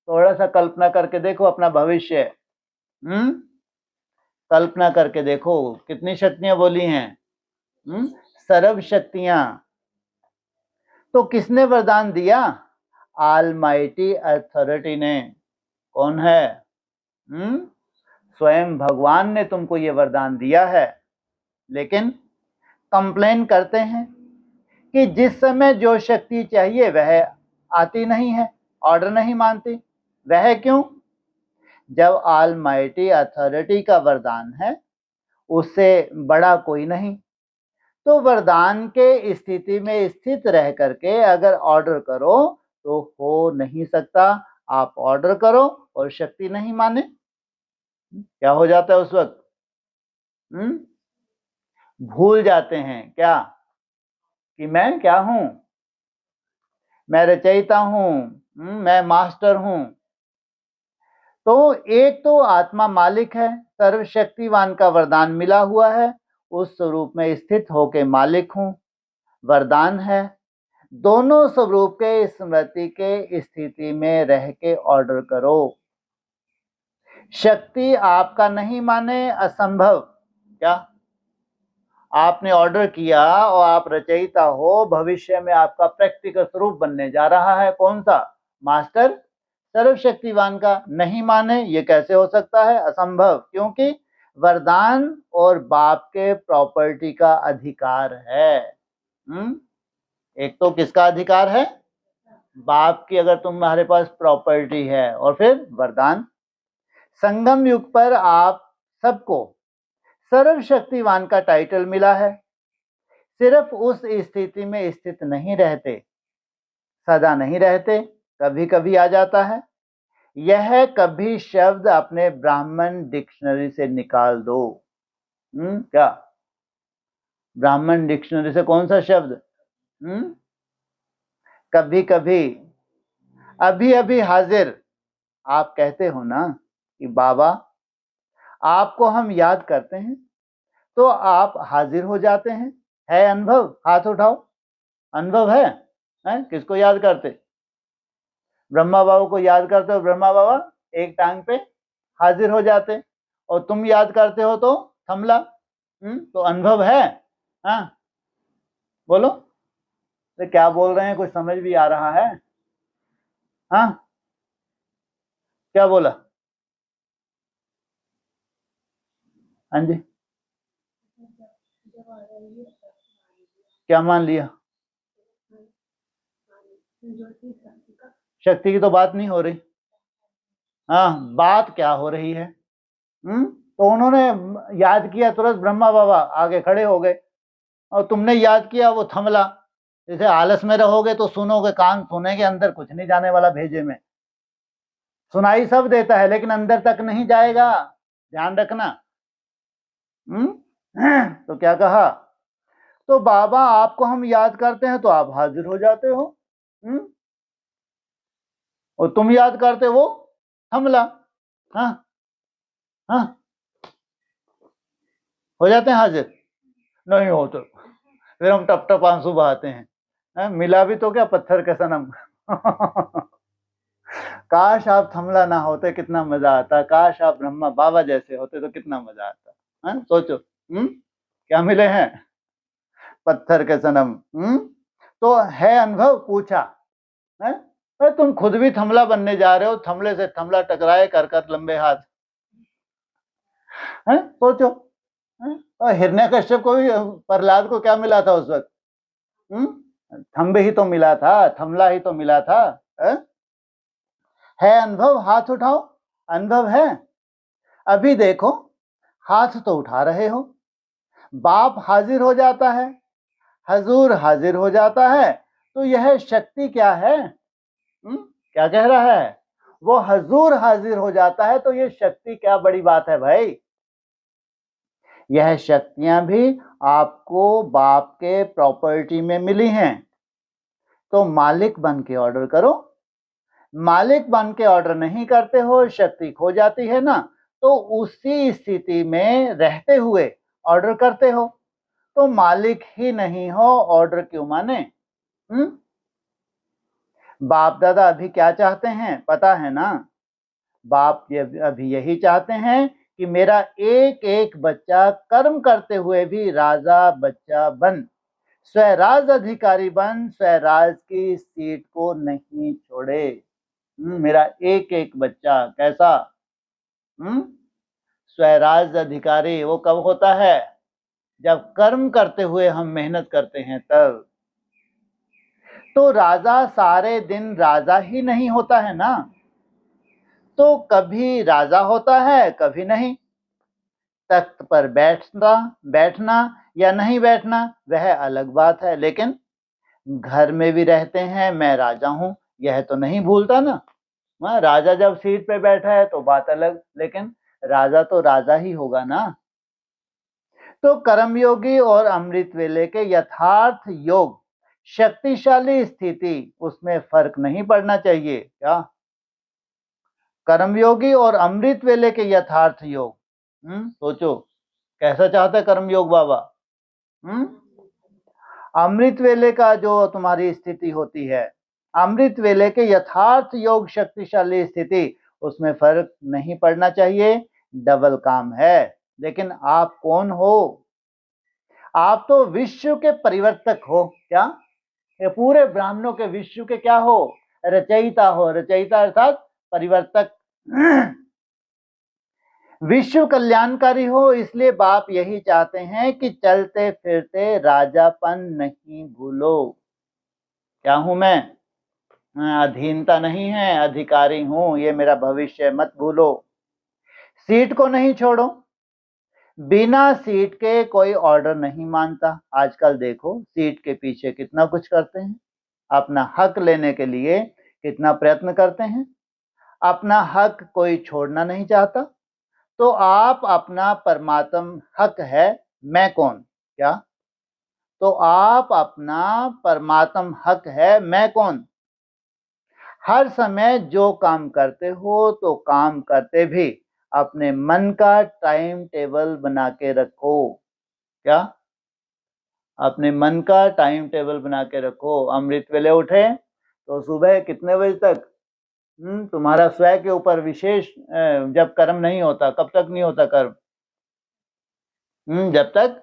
थोड़ा सा कल्पना करके देखो अपना भविष्य। कल्पना करके देखो कितनी शक्तियां बोली हैं। सर्व शक्तियां। तो किसने वरदान दिया? ऑलमाइटी अथॉरिटी ने। कौन है? स्वयं भगवान ने तुमको ये वरदान दिया है। लेकिन कंप्लेन करते हैं कि जिस समय जो शक्ति चाहिए वह आती नहीं है, ऑर्डर नहीं मानती। वह क्यों? जब ऑलमाइटी अथॉरिटी का वरदान है, उससे बड़ा कोई नहीं, तो वरदान के स्थिति में स्थित रह करके अगर ऑर्डर करो तो हो नहीं सकता। आप ऑर्डर करो और शक्ति नहीं माने, क्या हो जाता है उस वक्त? भूल जाते हैं क्या कि मैं क्या हूं, मैं रचयिता हूं, मैं मास्टर हूं। तो एक तो आत्मा मालिक है, सर्वशक्तिवान का वरदान मिला हुआ है, उस स्वरूप में स्थित होके मालिक हूं, वरदान है। दोनों स्वरूप के स्मृति के स्थिति में रह के ऑर्डर करो। शक्ति आपका नहीं माने असंभव। क्या आपने ऑर्डर किया और आप रचयिता हो, भविष्य में आपका प्रैक्टिकल स्वरूप बनने जा रहा है, कौन सा? मास्टर सर्वशक्तिवान का। नहीं माने ये कैसे हो सकता है? असंभव। क्योंकि वरदान और बाप के प्रॉपर्टी का अधिकार है। एक तो किसका अधिकार है? बाप की, अगर तुम्हारे पास प्रॉपर्टी है, और फिर वरदान। संगम युग पर आप सबको सर्वशक्तिवान का टाइटल मिला है। सिर्फ उस स्थिति में स्थित नहीं रहते, सदा नहीं रहते, कभी कभी आ जाता है। यह कभी शब्द अपने ब्राह्मण डिक्शनरी से निकाल दो। क्या ब्राह्मण डिक्शनरी से कौन सा शब्द? कभी कभी, अभी अभी हाजिर। आप कहते हो ना कि बाबा आपको हम याद करते हैं तो आप हाजिर हो जाते हैं। है अनुभव? हाथ उठाओ। अनुभव है? किसको याद करते? ब्रह्मा बाबा को याद करते हो, ब्रह्मा बाबा एक टांग पे हाजिर हो जाते। और तुम याद करते हो तो थमला। तो अनुभव है? हाँ बोलो। तो क्या बोल रहे हैं, कुछ समझ भी आ रहा है? हाँ क्या बोला? हाँ जी, क्या मान लिया? शक्ति की तो बात नहीं हो रही। हाँ, बात क्या हो रही है? तो उन्होंने याद किया, तुरंत ब्रह्मा बाबा आगे खड़े हो गए, और तुमने याद किया वो थमला। जैसे आलस में रहोगे तो सुनोगे, कान सुनेंगे, अंदर कुछ नहीं जाने वाला भेजे में। सुनाई सब देता है लेकिन अंदर तक नहीं जाएगा, ध्यान रखना। तो क्या कहा? तो बाबा आपको हम याद करते हैं तो आप हाजिर हो जाते हो, और तुम याद करते हो थमला। हाँ हाँ, हो जाते हैं हाजिर। नहीं हो तो फिर हम टप टप आंसू बहाते हैं। मिला भी तो क्या, पत्थर के सनम। काश आप थमला ना होते, कितना मजा आता। काश आप ब्रह्मा बाबा जैसे होते तो कितना मजा आता। सोचो, क्या मिले हैं? पत्थर के सनम। तो है अनुभव? पूछा है? अरे तुम खुद भी थमला बनने जा रहे हो, थमले से थमला टकराए कर कर लंबे हाथ। सोचो। और हिरण्यकश्यप को भी, प्रहलाद को क्या मिला था उस वक्त? थंबे ही तो मिला था, थमला ही तो मिला था। है अनुभव? हाथ उठाओ। अनुभव है? अभी देखो, हाथ तो उठा रहे हो। बाप हाजिर हो जाता है, हजूर हाजिर हो जाता है, तो यह शक्ति क्या है? क्या कह रहा है? वो हजूर हाजिर हो जाता है तो ये शक्ति क्या बड़ी बात है भाई? यह शक्तियां भी आपको बाप के प्रॉपर्टी में मिली हैं, तो मालिक बन के ऑर्डर करो। मालिक बन के ऑर्डर नहीं करते हो, शक्ति खो जाती है ना, तो उसी स्थिति में रहते हुए ऑर्डर करते हो, तो मालिक ही नहीं हो, ऑर्डर क्यों माने? बाप दादा अभी क्या चाहते हैं पता है ना? बाप अभी यही चाहते हैं कि मेरा एक एक बच्चा कर्म करते हुए भी राजा बच्चा बन, स्वराज अधिकारी बन, स्वराज की सीट को नहीं छोड़े। मेरा एक एक बच्चा कैसा? स्वराज अधिकारी वो कब होता है? जब कर्म करते हुए हम मेहनत करते हैं तब। तो राजा सारे दिन राजा ही नहीं होता है ना, तो कभी राजा होता है कभी नहीं। तख्त पर बैठना बैठना या नहीं बैठना वह अलग बात है, लेकिन घर में भी रहते हैं, मैं राजा हूं, यह तो नहीं भूलता ना। राजा जब सीट पे बैठा है तो बात अलग, लेकिन राजा तो राजा ही होगा ना। तो कर्मयोगी और अमृत वेले के यथार्थ योग शक्तिशाली स्थिति, उसमें फर्क नहीं पड़ना चाहिए क्या? कर्मयोगी और अमृत वेले के यथार्थ योग, सोचो कैसा चाहता है कर्मयोग बाबा? अमृत वेले का जो तुम्हारी स्थिति होती है, अमृत वेले के यथार्थ योग शक्तिशाली स्थिति, उसमें फर्क नहीं पड़ना चाहिए, डबल काम है। लेकिन आप कौन हो? आप तो विश्व के परिवर्तक हो क्या? ये पूरे ब्राह्मणों के विश्व के क्या हो? रचयिता हो। रचयिता अर्थात परिवर्तक। विश्व कल्याणकारी हो, इसलिए बाप यही चाहते हैं कि चलते फिरते राजापन नहीं भूलो। क्या हूं मैं? अधीनता नहीं है, अधिकारी हूं, ये मेरा भविष्य मत भूलो। सीट को नहीं छोड़ो। बिना सीट के कोई ऑर्डर नहीं मानता। आजकल देखो सीट के पीछे कितना कुछ करते हैं, अपना हक लेने के लिए कितना प्रयत्न करते हैं। अपना हक कोई छोड़ना नहीं चाहता। तो आप अपना परमात्म हक है, मैं कौन? क्या? तो आप अपना परमात्म हक है, मैं कौन? हर समय जो काम करते हो तो काम करते भी अपने मन का टाइम टेबल बना के रखो। क्या? अपने मन का टाइम टेबल बना के रखो। अमृत वेले उठे तो सुबह कितने बजे तक? तुम्हारा स्वयं के ऊपर विशेष, जब कर्म नहीं होता, कब तक नहीं होता कर्म? जब तक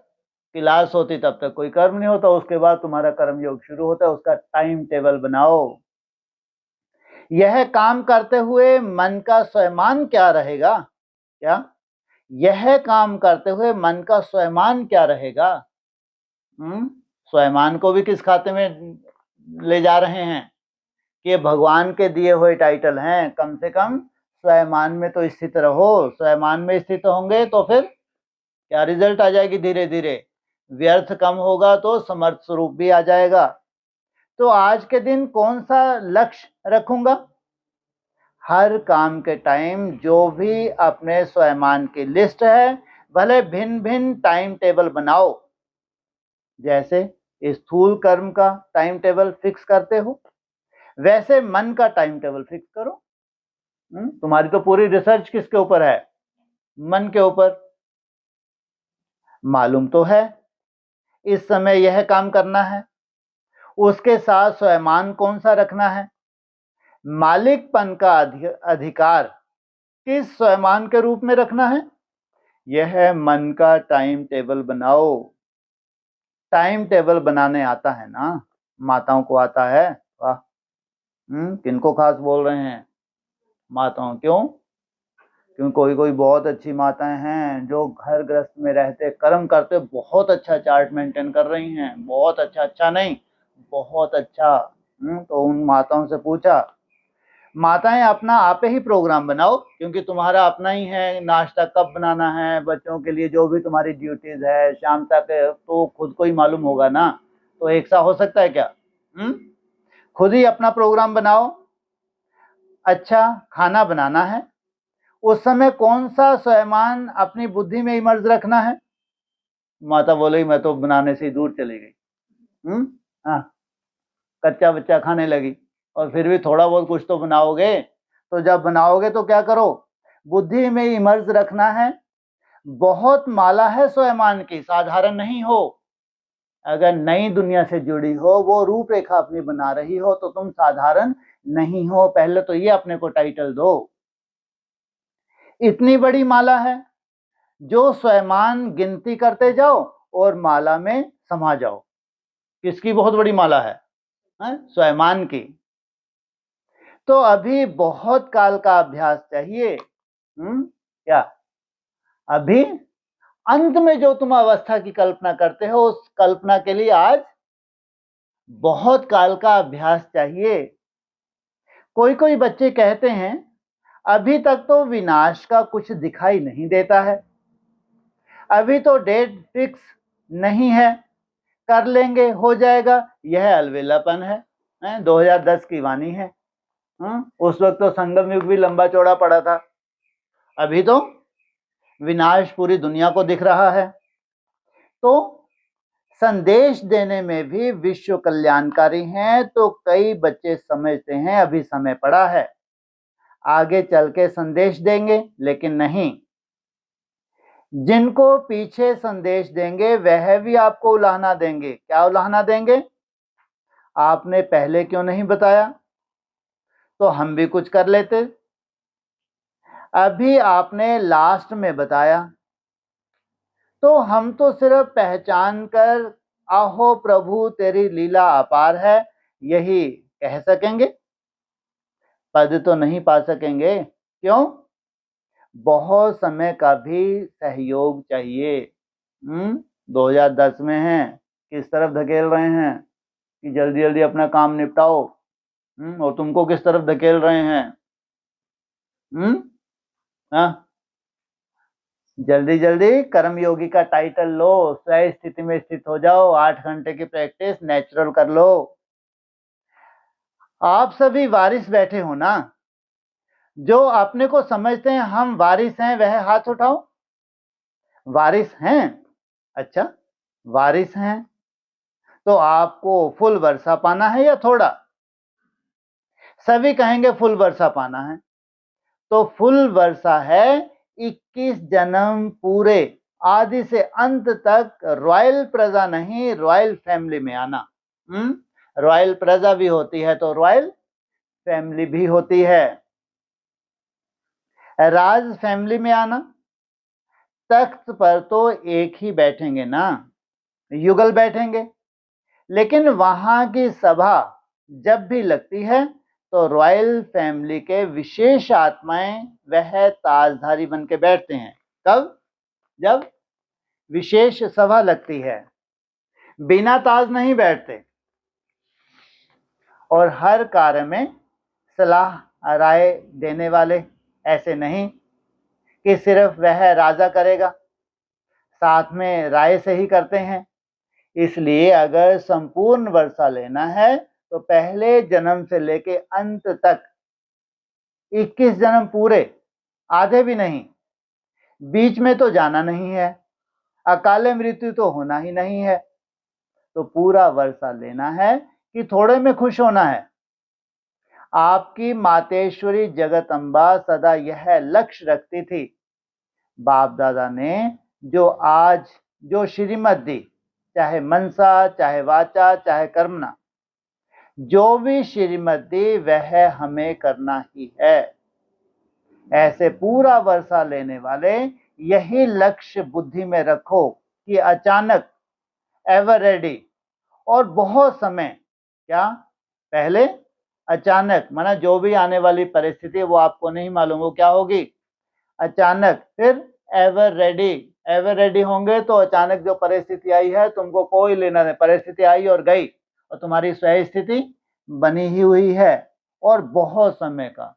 क्लास होती तब तक कोई कर्म नहीं होता, उसके बाद तुम्हारा कर्म योग शुरू होता है। उसका टाइम टेबल बनाओ। यह काम करते हुए मन का स्वयमान क्या रहेगा? क्या? यह काम करते हुए मन का स्वयमान क्या रहेगा? स्वयमान को भी किस खाते में ले जा रहे हैं कि भगवान के दिए हुए टाइटल हैं। कम से कम स्वयमान में तो स्थित रहो। स्वयमान में स्थित होंगे तो फिर क्या रिजल्ट आ जाएगी? धीरे धीरे व्यर्थ कम होगा तो समर्थ स्वरूप भी आ जाएगा। तो आज के दिन कौन सा लक्ष्य रखूंगा? हर काम के टाइम जो भी अपने स्वयमान की लिस्ट है, भले भिन्न भिन्न टाइम टेबल बनाओ। जैसे स्थूल कर्म का टाइम टेबल फिक्स करते हो, वैसे मन का टाइम टेबल फिक्स करो। तुम्हारी तो पूरी रिसर्च किसके ऊपर है? मन के ऊपर। मालूम तो है इस समय यह काम करना है, उसके साथ स्वयमान कौन सा रखना है। मालिकपन का अधिकार किस स्वयमान के रूप में रखना है? यह मन का टाइम टेबल बनाओ। टाइम टेबल बनाने आता है ना? माताओं को आता है? वाह। किनको खास बोल रहे हैं? माताओं। क्यों? क्योंकि कोई कोई बहुत अच्छी माताएं हैं जो घर गृहस्थ में रहते कर्म करते बहुत अच्छा चार्ट मेंटेन कर रही हैं। बहुत अच्छा, अच्छा नहीं बहुत अच्छा। तो उन माताओं से पूछा, माताएं अपना आप ही प्रोग्राम बनाओ, क्योंकि तुम्हारा अपना ही है। नाश्ता कब बनाना है, बच्चों के लिए जो भी तुम्हारी ड्यूटीज है शाम तक, तो खुद को ही मालूम होगा ना। तो एक सा हो सकता है क्या? खुद ही अपना प्रोग्राम बनाओ। अच्छा खाना बनाना है, उस समय कौन सा स्वयमान अपनी बुद्धि में इमर्ज रखना है? माता बोले मैं तो बनाने से दूर चली गई। हाँ, कच्चा बच्चा खाने लगी। और फिर भी थोड़ा बहुत कुछ तो बनाओगे। तो जब बनाओगे तो क्या करो? बुद्धि में इमर्ज रखना है। बहुत माला है स्वयमान की, साधारण नहीं हो। अगर नई दुनिया से जुड़ी हो, वो रूपरेखा अपनी बना रही हो, तो तुम साधारण नहीं हो। पहले तो ये अपने को टाइटल दो। इतनी बड़ी माला है जो स्वयमान गिनती करते जाओ और माला में समा जाओ। किसकी बहुत बड़ी माला है? स्वयमान की। तो अभी बहुत काल का अभ्यास चाहिए। क्या? अभी अंत में जो तुम अवस्था की कल्पना करते हो, उस कल्पना के लिए आज बहुत काल का अभ्यास चाहिए। कोई कोई बच्चे कहते हैं अभी तक तो विनाश का कुछ दिखाई नहीं देता है, अभी तो डेट फिक्स नहीं है, कर लेंगे, हो जाएगा, यह अलविलापन है। 2010 की वाणी है। उस वक्त तो संगम युग भी लंबा चौड़ा पड़ा था, अभी तो विनाश पूरी दुनिया को दिख रहा है। तो संदेश देने में भी विश्व कल्याणकारी हैं, तो कई बच्चे समझते हैं अभी समय पड़ा है, आगे चल के संदेश देंगे, लेकिन नहीं, जिनको पीछे संदेश देंगे वह भी आपको उलाहना देंगे। क्या उलाहना देंगे? आपने पहले क्यों नहीं बताया, तो हम भी कुछ कर लेते। अभी आपने लास्ट में बताया, तो हम तो सिर्फ पहचान कर आहो प्रभु तेरी लीला अपार है यही कह सकेंगे, पद तो नहीं पा सकेंगे। क्यों? बहुत समय का भी सहयोग चाहिए। 2010 में हैं, किस तरफ धकेल रहे हैं कि जल्दी जल्दी अपना काम निपटाओ, और तुमको किस तरफ धकेल रहे हैं? हाँ, जल्दी जल्दी कर्मयोगी का टाइटल लो, स्वयं स्थिति में स्थित हो जाओ, 8 घंटे की प्रैक्टिस नेचुरल कर लो। आप सभी वारिस बैठे हो ना, जो अपने को समझते हैं हम वारिस हैं वह हाथ उठाओ। वारिस हैं? अच्छा, वारिस हैं तो आपको फुल वर्षा पाना है या थोड़ा? सभी कहेंगे फुल वर्षा पाना है, तो फुल वर्षा है 21 जन्म पूरे, आदि से अंत तक रॉयल प्रजा नहीं, रॉयल फैमिली में आना। रॉयल प्रजा भी होती है तो रॉयल फैमिली भी होती है। राज फैमिली में आना, तख्त पर तो एक ही बैठेंगे ना, युगल बैठेंगे, लेकिन वहां की सभा जब भी लगती है तो रॉयल फैमिली के विशेष आत्माएं वह ताजधारी बन के बैठते हैं। कब? जब विशेष सभा लगती है, बिना ताज नहीं बैठते। और हर कार्य में सलाह राय देने वाले, ऐसे नहीं कि सिर्फ वह राजा करेगा, साथ में राय से ही करते हैं। इसलिए अगर संपूर्ण वर्षा लेना है तो पहले जन्म से लेके अंत तक 21 जन्म पूरे, आधे भी नहीं, बीच में तो जाना नहीं है, अकाले मृत्यु तो होना ही नहीं है, तो पूरा वर्षा लेना है कि थोड़े में खुश होना है। आपकी मातेश्वरी जगत अम्बा सदा यह लक्ष्य रखती थी, बाप दादा ने जो आज जो श्रीमत दी, चाहे मनसा, चाहे वाचा, चाहे कर्मना, जो भी श्रीमत दी वह हमें करना ही है। ऐसे पूरा वर्षा लेने वाले यही लक्ष्य बुद्धि में रखो कि अचानक, एवर रेडी, और बहुत समय, क्या पहले अचानक माना जो भी आने वाली परिस्थिति वो आपको नहीं मालूम वो क्या होगी, अचानक, फिर एवर रेडी। एवर रेडी होंगे तो अचानक जो परिस्थिति आई है तुमको कोई लेना नहीं, परिस्थिति आई और गई, और तुम्हारी स्वयं स्थिति बनी ही हुई है, और बहुत समय का।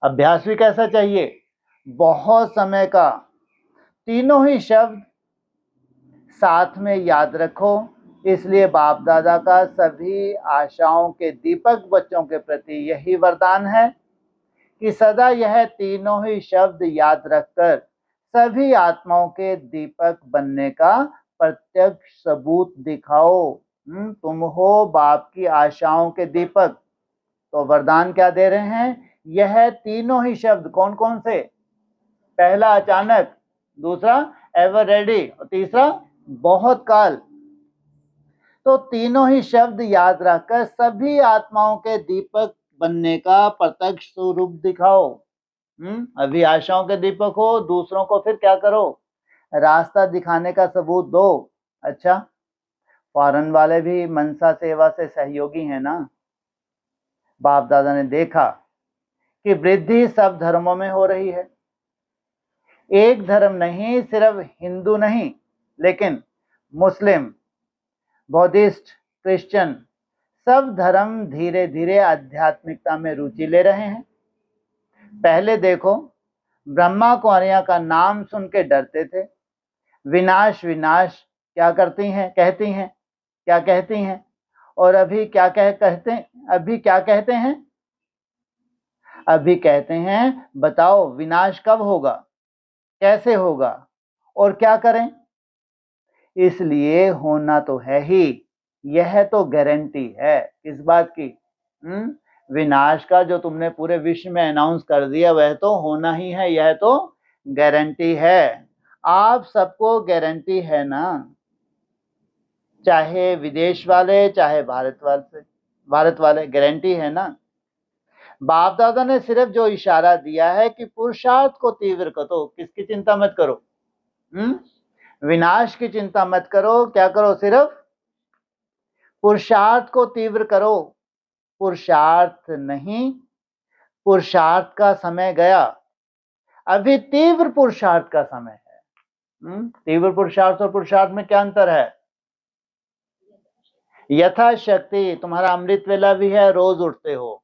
अभ्यास भी कैसा चाहिए? बहुत समय का। तीनों ही शब्द साथ में याद रखो। इसलिए बाप दादा का सभी आशाओं के दीपक बच्चों के प्रति यही वरदान है कि सदा यह तीनों ही शब्द याद रखकर सभी आत्माओं के दीपक बनने का प्रत्यक्ष सबूत दिखाओ। तुम हो बाप की आशाओं के दीपक। तो वरदान क्या दे रहे हैं? यह तीनों ही शब्द। कौन कौन से? पहला अचानक, दूसरा एवर रेडी, और तीसरा बहुत काल। तो तीनों ही शब्द याद रखकर सभी आत्माओं के दीपक बनने का प्रत्यक्ष स्वरूप दिखाओ। अभी आशाओं के दीपक हो, दूसरों को फिर क्या करो? रास्ता दिखाने का सबूत दो। अच्छा, फॉरेन वाले भी मनसा सेवा से सहयोगी हैं ना। बाप दादा ने देखा कि वृद्धि सब धर्मों में हो रही है, एक धर्म नहीं, सिर्फ हिंदू नहीं, लेकिन मुस्लिम, बौद्धिस्ट, क्रिश्चियन, सब धर्म धीरे धीरे आध्यात्मिकता में रुचि ले रहे हैं। पहले देखो, ब्रह्मा कुमारियां का नाम सुन के डरते थे, विनाश विनाश क्या करती हैं, कहती हैं, क्या कहती हैं, और अभी क्या कहते हैं, अभी क्या कहते हैं, अभी कहते हैं बताओ विनाश कब होगा, कैसे होगा और क्या करें। इसलिए होना तो है ही, यह तो गारंटी है किस बात की, विनाश का जो तुमने पूरे विश्व में अनाउंस कर दिया वह तो होना ही है, यह तो गारंटी है। आप सबको गारंटी है ना, चाहे विदेश वाले चाहे भारत वाले गारंटी है ना। बाप दादा ने सिर्फ जो इशारा दिया है कि पुरुषार्थ को तीव्र करो, किसकी चिंता मत करो, विनाश की चिंता मत करो, क्या करो, सिर्फ पुरुषार्थ को तीव्र करो। पुरुषार्थ नहीं, पुरुषार्थ का समय गया, अभी तीव्र पुरुषार्थ का समय है। तीव्र पुरुषार्थ और पुरुषार्थ में क्या अंतर है, यथाशक्ति, तुम्हारा अमृत वेला भी है, रोज उठते हो,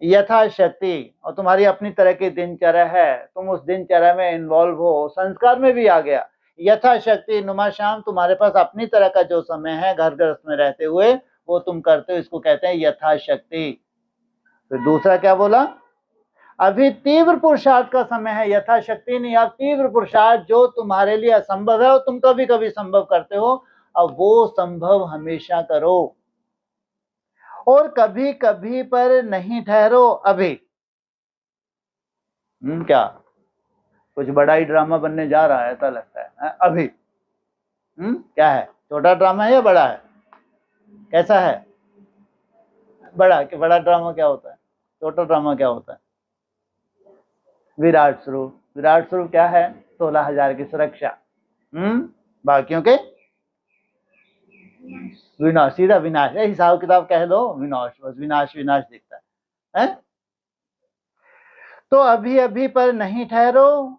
यथाशक्ति, और तुम्हारी अपनी तरह की दिनचर्या है, तुम उस दिनचर्या में इन्वॉल्व हो, संस्कार में भी आ गया, यथाशक्ति नुमा शाम तुम्हारे पास अपनी तरह का जो समय है घर गृहस्थ में रहते हुए वो तुम करते हो, इसको कहते हैं यथाशक्ति। फिर दूसरा क्या बोला, अभी तीव्र पुरुषार्थ का समय है, यथाशक्ति नहीं, अब तीव्र पुरुषार्थ जो तुम्हारे लिए असंभव है और तुम कभी कभी संभव करते हो, अब वो संभव हमेशा करो, और कभी कभी पर नहीं ठहरो। अभी क्या कुछ बड़ा ही ड्रामा बनने जा रहा है ऐसा लगता है, अभी क्या है, छोटा ड्रामा है या बड़ा है, कैसा है, बड़ा, कि बड़ा ड्रामा क्या होता है, छोटा ड्रामा क्या होता है, विराट स्वरूप, विराट स्वरूप क्या है, 16,000 की सुरक्षा, बाकियों के विनाश, सीधा विनाश है, हिसाब किताब कह लो विनाश, बस विनाश विनाश दिखता है। तो अभी अभी पर नहीं ठहरो,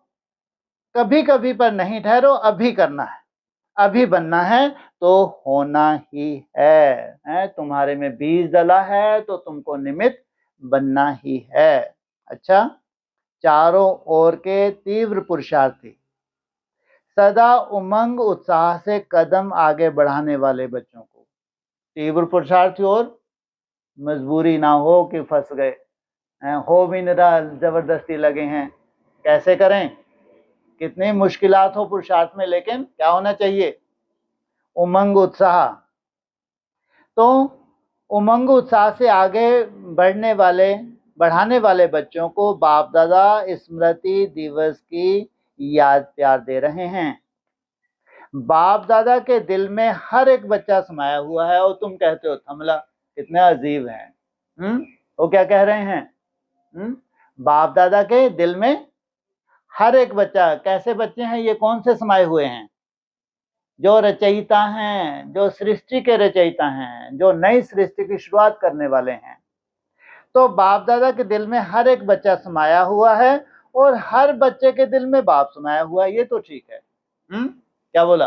कभी कभी पर नहीं ठहरो, अभी करना है, अभी बनना है तो होना ही है, तुम्हारे में बीज डला है तो तुमको निमित्त बनना ही है। अच्छा, चारों ओर के तीव्र पुरुषार्थी, सदा उमंग उत्साह से कदम आगे बढ़ाने वाले बच्चों को, तीव्र पुरुषार्थी और मजबूरी ना हो कि फंस गए, हो भी नहीं रहा, जबरदस्ती लगे हैं, कैसे करें, कितनी मुश्किलात हो पुरुषार्थ में, लेकिन क्या होना चाहिए, उमंग उत्साह। तो उमंग उत्साह से आगे बढ़ाने वाले बच्चों को बाप दादा स्मृति दिवस की याद प्यार दे रहे हैं। बाप दादा के दिल में हर एक बच्चा समाया हुआ है, और तुम कहते हो थमला, कितने अजीब हैं, वो क्या कह रहे हैं, बाप दादा के दिल में हर एक बच्चा, कैसे बच्चे हैं ये, कौन से समाये हुए हैं, जो रचयिता हैं, जो सृष्टि के रचयिता हैं, जो नई सृष्टि की शुरुआत करने वाले हैं। तो बाप दादा के दिल में हर एक बच्चा समाया हुआ है, और हर बच्चे के दिल में बाप समाया हुआ है, ये तो ठीक है। क्या बोला,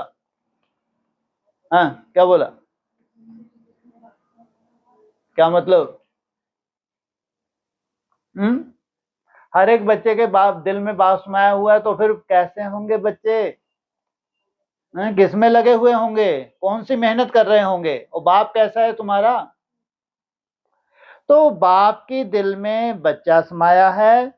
हाँ क्या बोला, क्या मतलब, हर एक बच्चे के बाप दिल में बाप समाया हुआ है, तो फिर कैसे होंगे बच्चे, किस में लगे हुए होंगे, कौन सी मेहनत कर रहे होंगे, और बाप कैसा है तुम्हारा। तो बाप की दिल में बच्चा समाया है,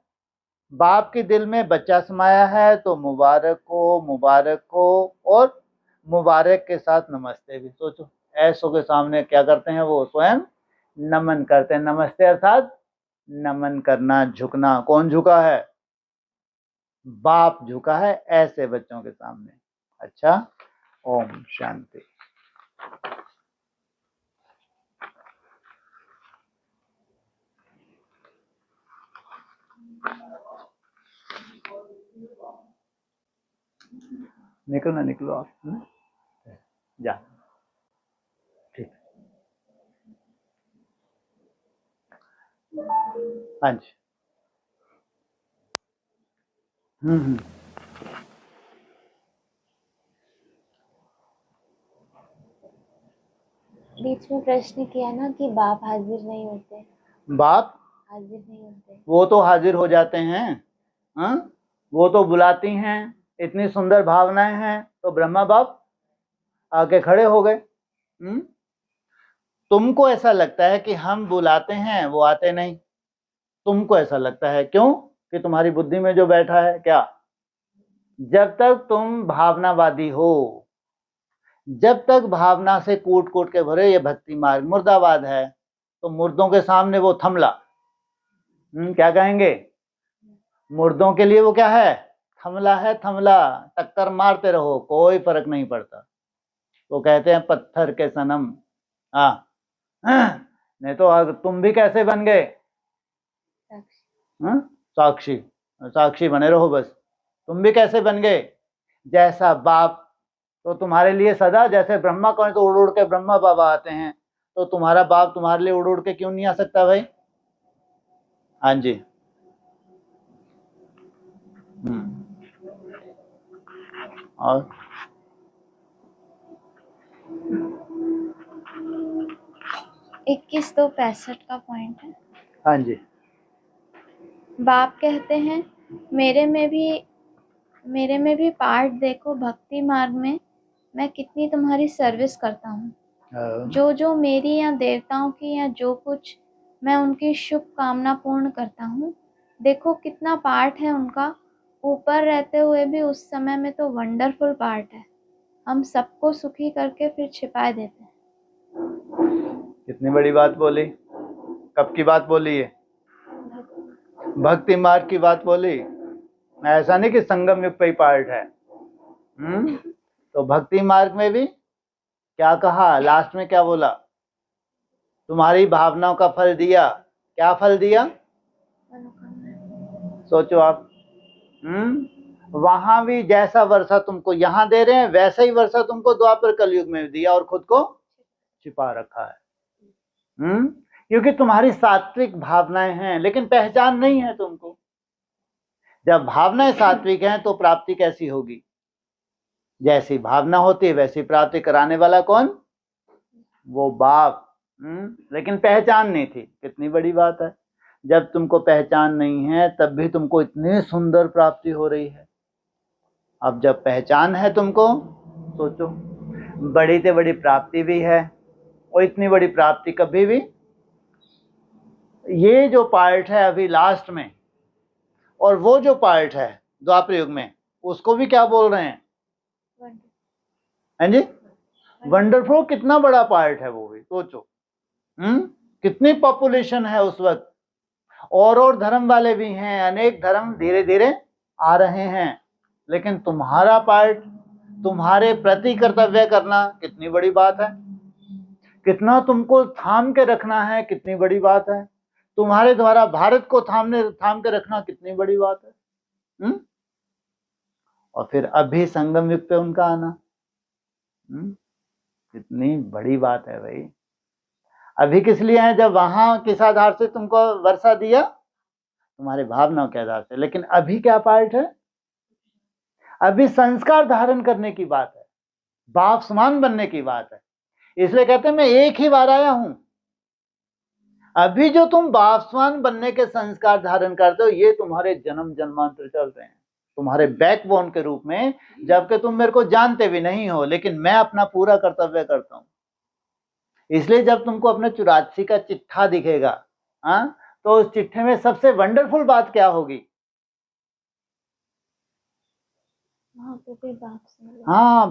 बाप के दिल में बच्चा समाया है, तो मुबारक हो, मुबारक हो, और मुबारक के साथ नमस्ते भी। सोचो ऐसों के सामने क्या करते हैं, वो स्वयं नमन करते हैं, नमस्ते अर्थात नमन करना, झुकना, कौन झुका है, बाप झुका है ऐसे बच्चों के सामने। अच्छा, ओम शांति। निकलो ना, निकलो आप, जा, ठीक, हाँ जी, बीच में प्रश्न किया ना कि बाप हाजिर नहीं होते, बाप हाजिर नहीं होते, वो तो हाजिर हो जाते हैं, हाँ? वो तो बुलाती हैं, इतनी सुंदर भावनाएं हैं तो ब्रह्मा बाप आके खड़े हो गए। तुमको ऐसा लगता है कि हम बुलाते हैं वो आते नहीं, तुमको ऐसा लगता है, क्यों? कि तुम्हारी बुद्धि में जो बैठा है। क्या? जब तक तुम भावनावादी हो, जब तक भावना से कूट कूट के भरे ये भक्ति मार्ग मुर्दाबाद है, तो मुर्दों के सामने वो थमला। क्या कहेंगे? मुर्दों के लिए वो क्या है? थमला है, थमला। टक्कर मारते रहो, कोई फर्क नहीं पड़ता। तो कहते हैं पत्थर के सनम। नहीं तो अगर तुम भी कैसे बन गए? साक्षी। साक्षी बने रहो बस। तुम भी कैसे बन गए? जैसा बाप तो तुम्हारे लिए सदा, जैसे ब्रह्मा को तो उड़ उड़ के ब्रह्मा बाबा आते हैं, तो तुम्हारा बाप तुम्हारे लिए उड़ उड़ के क्यों नहीं आ सकता भाई? हाँ जी। और 21-2-65 का पॉइंट है। हाँ जी। बाप कहते हैं मेरे में भी पार्ट देखो, भक्ति मार्ग में मैं कितनी तुम्हारी सर्विस करता हूँ। जो मेरी या देवताओं की या जो कुछ मैं उनकी शुभ कामना पूर्ण करता हूँ, देखो कितना पार्ट है उनका। ऊपर रहते हुए भी उस समय में तो वंडरफुल पार्ट है। हम सबको सुखी करके फिर छिपा देते हैं। कितनी बड़ी बात बोली। कब की बात बोली है? भक्ति मार्ग की बात बोली। ऐसा नहीं कि संगम युग पे ही पार्ट है। तो भक्ति मार्ग में भी क्या कहा? लास्ट में क्या बोला? तुम्हारी भावनाओं का फल दिया। क्या फल दिया? सोचो आप। वहां भी जैसा वर्षा तुमको यहाँ दे रहे हैं, वैसा ही वर्षा तुमको द्वापर कलयुग में दिया और खुद को छिपा रखा है। क्योंकि तुम्हारी सात्विक भावनाएं हैं, लेकिन पहचान नहीं है तुमको। जब भावनाएं सात्विक हैं तो प्राप्ति कैसी होगी? जैसी भावना होती है वैसी प्राप्ति कराने वाला कौन? वो बाप। लेकिन पहचान नहीं थी। कितनी बड़ी बात है। जब तुमको पहचान नहीं है तब भी तुमको इतनी सुंदर प्राप्ति हो रही है। अब जब पहचान है तुमको, सोचो, बड़ी से बड़ी प्राप्ति भी है, और इतनी बड़ी प्राप्ति कभी भी, ये जो पार्ट है अभी लास्ट में, और वो जो पार्ट है द्वापर युग में, उसको भी क्या बोल रहे हैं? हाँ जी, वंडरफुल। कितना बड़ा पार्ट है वो भी, सोचो। कितनी पॉपुलेशन है उस वक्त। और धर्म वाले भी हैं, अनेक धर्म धीरे धीरे आ रहे हैं, लेकिन तुम्हारा पार्ट, तुम्हारे प्रति कर्तव्य करना कितनी बड़ी बात है। कितना तुमको थाम के रखना है, कितनी बड़ी बात है। तुम्हारे द्वारा भारत को थाम के रखना कितनी बड़ी बात है। और फिर अभी संगम युग पे उनका आना कितनी बड़ी बात है भाई। अभी किस लिए है? जब वहां किस आधार से तुमको वर्षा दिया? तुम्हारे भावनाओं के आधार से। लेकिन अभी क्या पार्ट है? अभी संस्कार धारण करने की बात है, बाप समान बनने की बात है। इसलिए कहते हैं मैं एक ही बार आया हूं। अभी जो तुम बाप समान बनने के संस्कार धारण करते हो, ये तुम्हारे जन्म जन्मांतर चल रहे हैं, तुम्हारे बैकबोन के रूप में, जबकि तुम मेरे को जानते भी नहीं हो, लेकिन मैं अपना पूरा कर्तव्य करता हूं। इसलिए जब तुमको अपने 84 का चिट्ठा दिखेगा, तो उस चिट्ठे में सबसे वंडरफुल बात क्या होगी?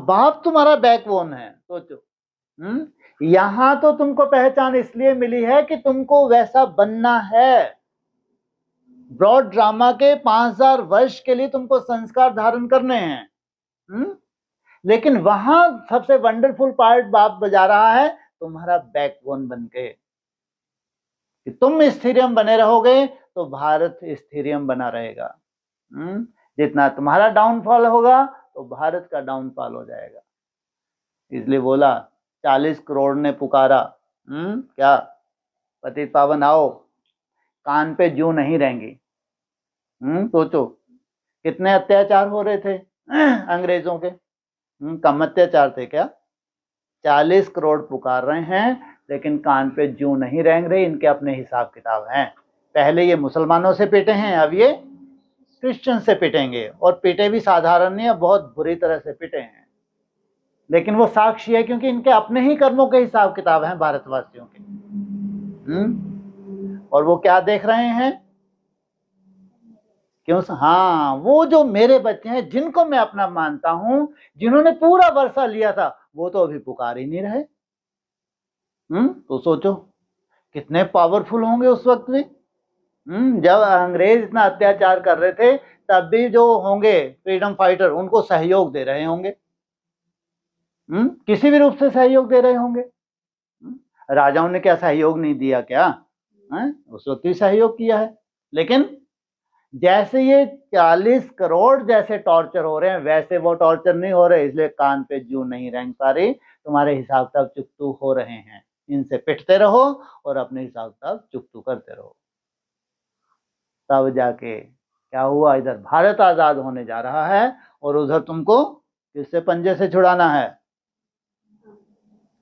बाप तुम्हारा बैकबोन है। सोचो। यहां तो तुमको पहचान इसलिए मिली है कि तुमको वैसा बनना है। ब्रॉड ड्रामा के 5000 वर्ष के लिए तुमको संस्कार धारण करने हैं। लेकिन वहां सबसे वंडरफुल पार्ट बाप बजा रहा है, तुम्हारा बैकबोन बनके। कि तुम स्थिरियम बने रहोगे तो भारत स्थिरियम बना रहेगा। जितना तुम्हारा डाउनफॉल होगा तो भारत का डाउनफॉल हो जाएगा। इसलिए बोला 40 करोड़ ने पुकारा, क्या? पतित पावन आओ, कान पे जू नहीं रहेंगी। सोचो कितने अत्याचार हो रहे थे अंग्रेजों के। कम अत्याचार थे क्या? 40 करोड़ पुकार रहे हैं, लेकिन कान पे जू नहीं रेंग रही। इनके अपने हिसाब किताब हैं। पहले ये मुसलमानों से पिटे हैं, अब ये क्रिश्चियन से पिटेंगे, और पिटे भी साधारण नहीं है, बहुत बुरी तरह से पिटे हैं। लेकिन वो साक्षी है क्योंकि इनके अपने ही कर्मों के हिसाब किताब हैं भारतवासियों के। और वो क्या देख रहे हैं? क्यों? हाँ, वो जो मेरे बच्चे हैं जिनको मैं अपना मानता हूं, जिन्होंने पूरा वर्षा लिया था, वो तो अभी पुकार ही नहीं रहे। तो सोचो कितने पावरफुल होंगे उस वक्त भी। जब अंग्रेज इतना अत्याचार कर रहे थे, तब भी जो होंगे फ्रीडम फाइटर उनको सहयोग दे रहे होंगे। किसी भी रूप से सहयोग दे रहे होंगे। राजाओं ने क्या सहयोग नहीं दिया क्या? उस वक्त भी सहयोग किया है। लेकिन जैसे ये 40 करोड़ जैसे टॉर्चर हो रहे हैं, वैसे वो टॉर्चर नहीं हो रहे, इसलिए कान पे जू नहीं रेंग पा रही। तुम्हारे हिसाब किताब चुकतू हो रहे हैं। इनसे पिटते रहो और अपने हिसाब किताब चुकतू करते रहो। तब जाके क्या हुआ, इधर भारत आजाद होने जा रहा है और उधर तुमको किससे पंजे से छुड़ाना है?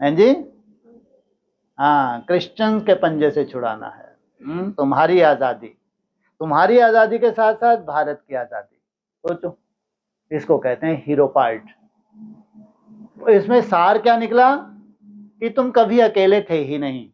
हैं जी? हाँ, क्रिश्चियन के पंजे से छुड़ाना है। तुम्हारी आजादी के साथ साथ भारत की आजादी। सोचो, इसको कहते हैं हीरो पार्ट। इसमें सार क्या निकला कि तुम कभी अकेले थे ही नहीं।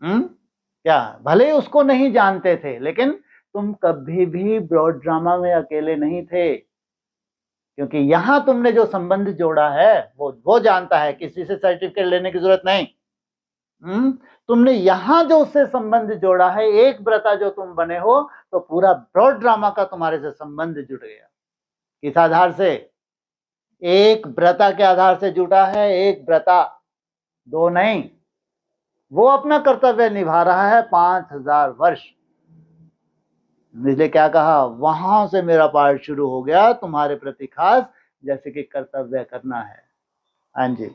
क्या? भले उसको नहीं जानते थे, लेकिन तुम कभी भी ब्रॉड ड्रामा में अकेले नहीं थे, क्योंकि यहां तुमने जो संबंध जोड़ा है वो जानता है, किसी से सर्टिफिकेट लेने की जरूरत नहीं। तुमने यहां जो उससे संबंध जोड़ा है, एक व्रता जो तुम बने हो, तो पूरा ब्रॉड ड्रामा का तुम्हारे से संबंध जुड़ गया। किस आधार से? एक व्रता के आधार से जुटा है। एक व्रता, दो नहीं। वो अपना कर्तव्य निभा रहा है 5000 वर्ष। इसलिए क्या कहा, वहां से मेरा पाठ शुरू हो गया तुम्हारे प्रति खास, जैसे कि कर्तव्य करना है। हाँ जी।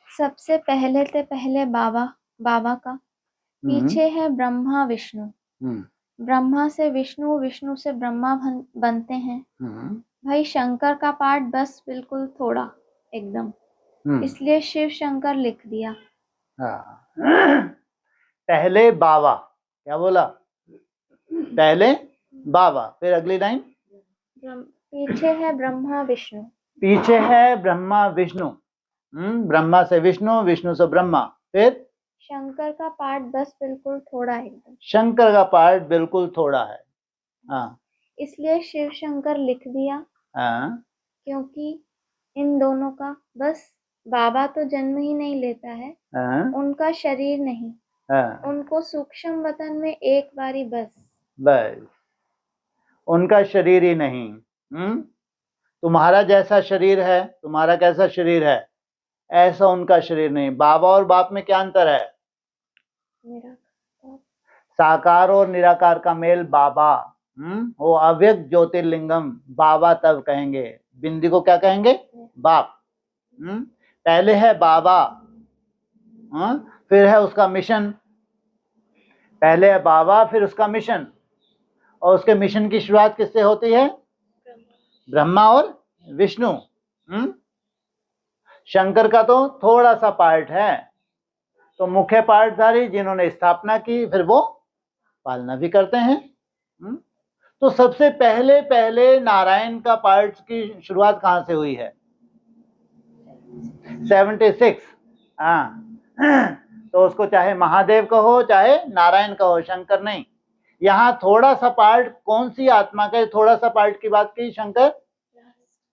सबसे पहले बाबा का, पीछे है ब्रह्मा विष्णु, ब्रह्मा से विष्णु, विष्णु से ब्रह्मा बनते हैं। भाई शंकर का पार्ट बस बिल्कुल थोड़ा एकदम, इसलिए शिव शंकर लिख दिया। पहले बाबा, क्या बोला? पहले बाबा, फिर अगली लाइन पीछे है ब्रह्मा विष्णु, पीछे है ब्रह्मा विष्णु, ब्रह्मा से विष्णु, विष्णु से ब्रह्मा, फिर शंकर का पार्ट बस बिल्कुल थोड़ा एकदम, शंकर का पार्ट बिल्कुल थोड़ा है। हाँ, इसलिए शिव शंकर लिख दिया। क्योंकि इन दोनों का बस, बाबा तो जन्म ही नहीं लेता है, उनका शरीर नहीं, उनको सूक्ष्म वतन में एक बारी बस उनका शरीर ही नहीं। तुम्हारा जैसा शरीर है, तुम्हारा कैसा शरीर है, ऐसा उनका शरीर नहीं। बाबा और बाप में क्या अंतर है? साकार और निराकार का मेल बाबा। वो अव्यक्त ज्योतिर्लिंगम बाबा तब कहेंगे। बिंदी को क्या कहेंगे? बाप। पहले है बाबा, फिर है उसका मिशन। पहले है बाबा, फिर उसका मिशन। और उसके मिशन की शुरुआत किससे होती है? ब्रह्मा और विष्णु। शंकर का तो थोड़ा सा पार्ट है, तो मुख्य पार्टधारी जिन्होंने स्थापना की, फिर वो पालना भी करते हैं। तो सबसे पहले नारायण का पार्ट की शुरुआत कहां से हुई है? 76। तो उसको चाहे महादेव कहो चाहे नारायण कहो, शंकर नहीं। यहाँ थोड़ा सा पार्ट, कौन सी आत्मा का थोड़ा सा पार्ट की बात की? शंकर,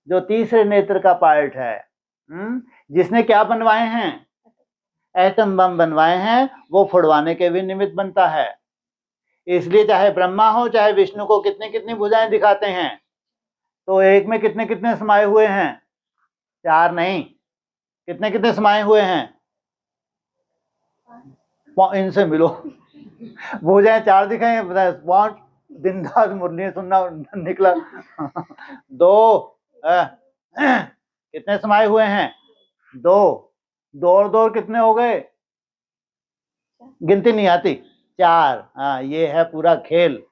जो तीसरे नेत्र का पार्ट है, जिसने क्या बनवाए हैं? एटम बम बनवाए हैं, वो फुड़वाने के भी निमित्त बनता है। इसलिए चाहे ब्रह्मा हो चाहे विष्णु को कितनी कितनी भुजाएं दिखाते हैं, तो एक में कितने कितने समाये हुए हैं? 4 नहीं, कितने कितने समाये हुए हैं? इनसे मिलो। भुजाएं 4 दिखाएं, 5 बिंदास मुरली सुनना निकला। 2 कितने समाये हुए हैं? 2 और 2 कितने हो गए? गिनती नहीं आती। 4। हाँ, ये है पूरा खेल।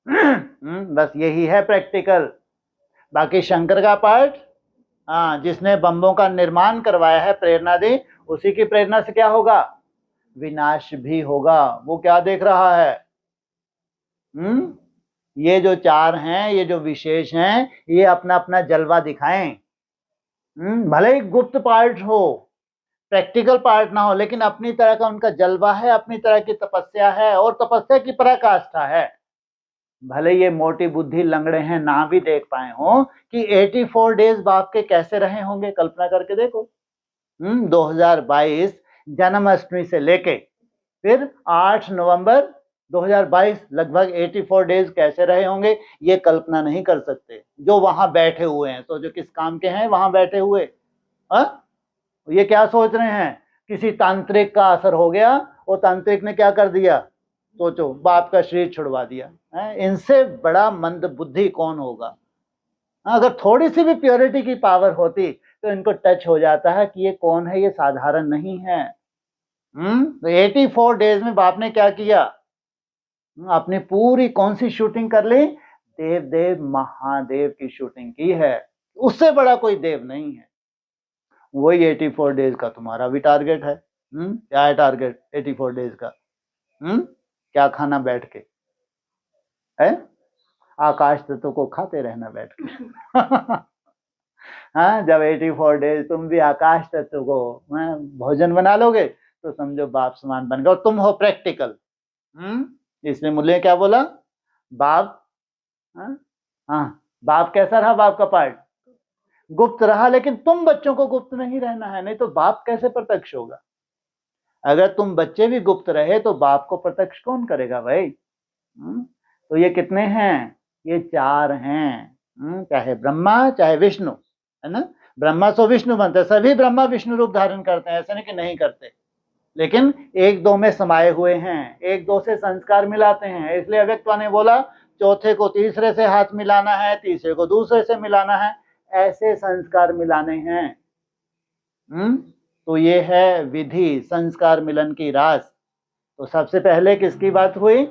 बस यही है प्रैक्टिकल। बाकी शंकर का पार्ट, जिसने बम्बों का निर्माण करवाया है, प्रेरणा दी, उसी की प्रेरणा से क्या होगा? विनाश भी होगा। वो क्या देख रहा है? ये जो चार हैं, ये जो विशेष हैं, ये अपना अपना जलवा दिखाएं। भले ही गुप्त पार्ट हो, प्रैक्टिकल पार्ट ना हो, लेकिन अपनी तरह का उनका जलवा है, अपनी तरह की तपस्या है, और तपस्या की पराकाष्ठा है। भले ये मोटी बुद्धि लंगड़े हैं, ना भी देख पाए हो कि 84 डेज बाप के कैसे रहे होंगे, कल्पना करके देखो। 2022 जन्माष्टमी से लेके फिर 8 नवंबर 2022 लगभग 84 डेज कैसे रहे होंगे, ये कल्पना नहीं कर सकते जो वहां बैठे हुए हैं। तो जो किस काम के हैं वहां बैठे हुए, ये क्या सोच रहे हैं, किसी तांत्रिक का असर हो गया, वो तांत्रिक ने क्या कर दिया, सोचो, बाप का शरीर छुड़वा दिया है। इनसे बड़ा मंद बुद्धि कौन होगा। अगर थोड़ी सी भी प्योरिटी की पावर होती तो इनको टच हो जाता है कि ये कौन है, ये साधारण नहीं है। तो 84 डेज में बाप ने क्या किया, अपनी पूरी कौन सी शूटिंग कर ली, देव देव महादेव की शूटिंग की है। उससे बड़ा कोई देव नहीं है। वही 84 डेज का तुम्हारा भी टारगेट है। क्या है टारगेट 84 डेज का? क्या खाना बैठ के है, आकाश तत्व को खाते रहना बैठ के। हाँ, जब 84 डेज तुम भी आकाश तत्व को भोजन बना लोगे तो समझो बाप समान बन गए, और तुम हो प्रैक्टिकल। इसलिए मुल्ले क्या बोला, बाप, हाँ, बाप कैसा रहा, बाप का पार्ट गुप्त रहा, लेकिन तुम बच्चों को गुप्त नहीं रहना है, नहीं तो बाप कैसे प्रत्यक्ष होगा। अगर तुम बच्चे भी गुप्त रहे तो बाप को प्रत्यक्ष कौन करेगा भाई। तो ये कितने हैं, ये चार हैं। चाहे ब्रह्मा चाहे विष्णु, है ना, ब्रह्मा से विष्णु बनते, सभी ब्रह्मा विष्णु रूप धारण करते हैं, ऐसा नहीं कि नहीं करते, लेकिन एक दो में समाये हुए हैं, एक दो से संस्कार मिलाते हैं। इसलिए अव्यक्तवा ने बोला चौथे को तीसरे से हाथ मिलाना है, तीसरे को दूसरे से मिलाना है, ऐसे संस्कार मिलाने हैं। तो ये है विधि, संस्कार मिलन की रास। तो सबसे पहले किसकी बात हुई,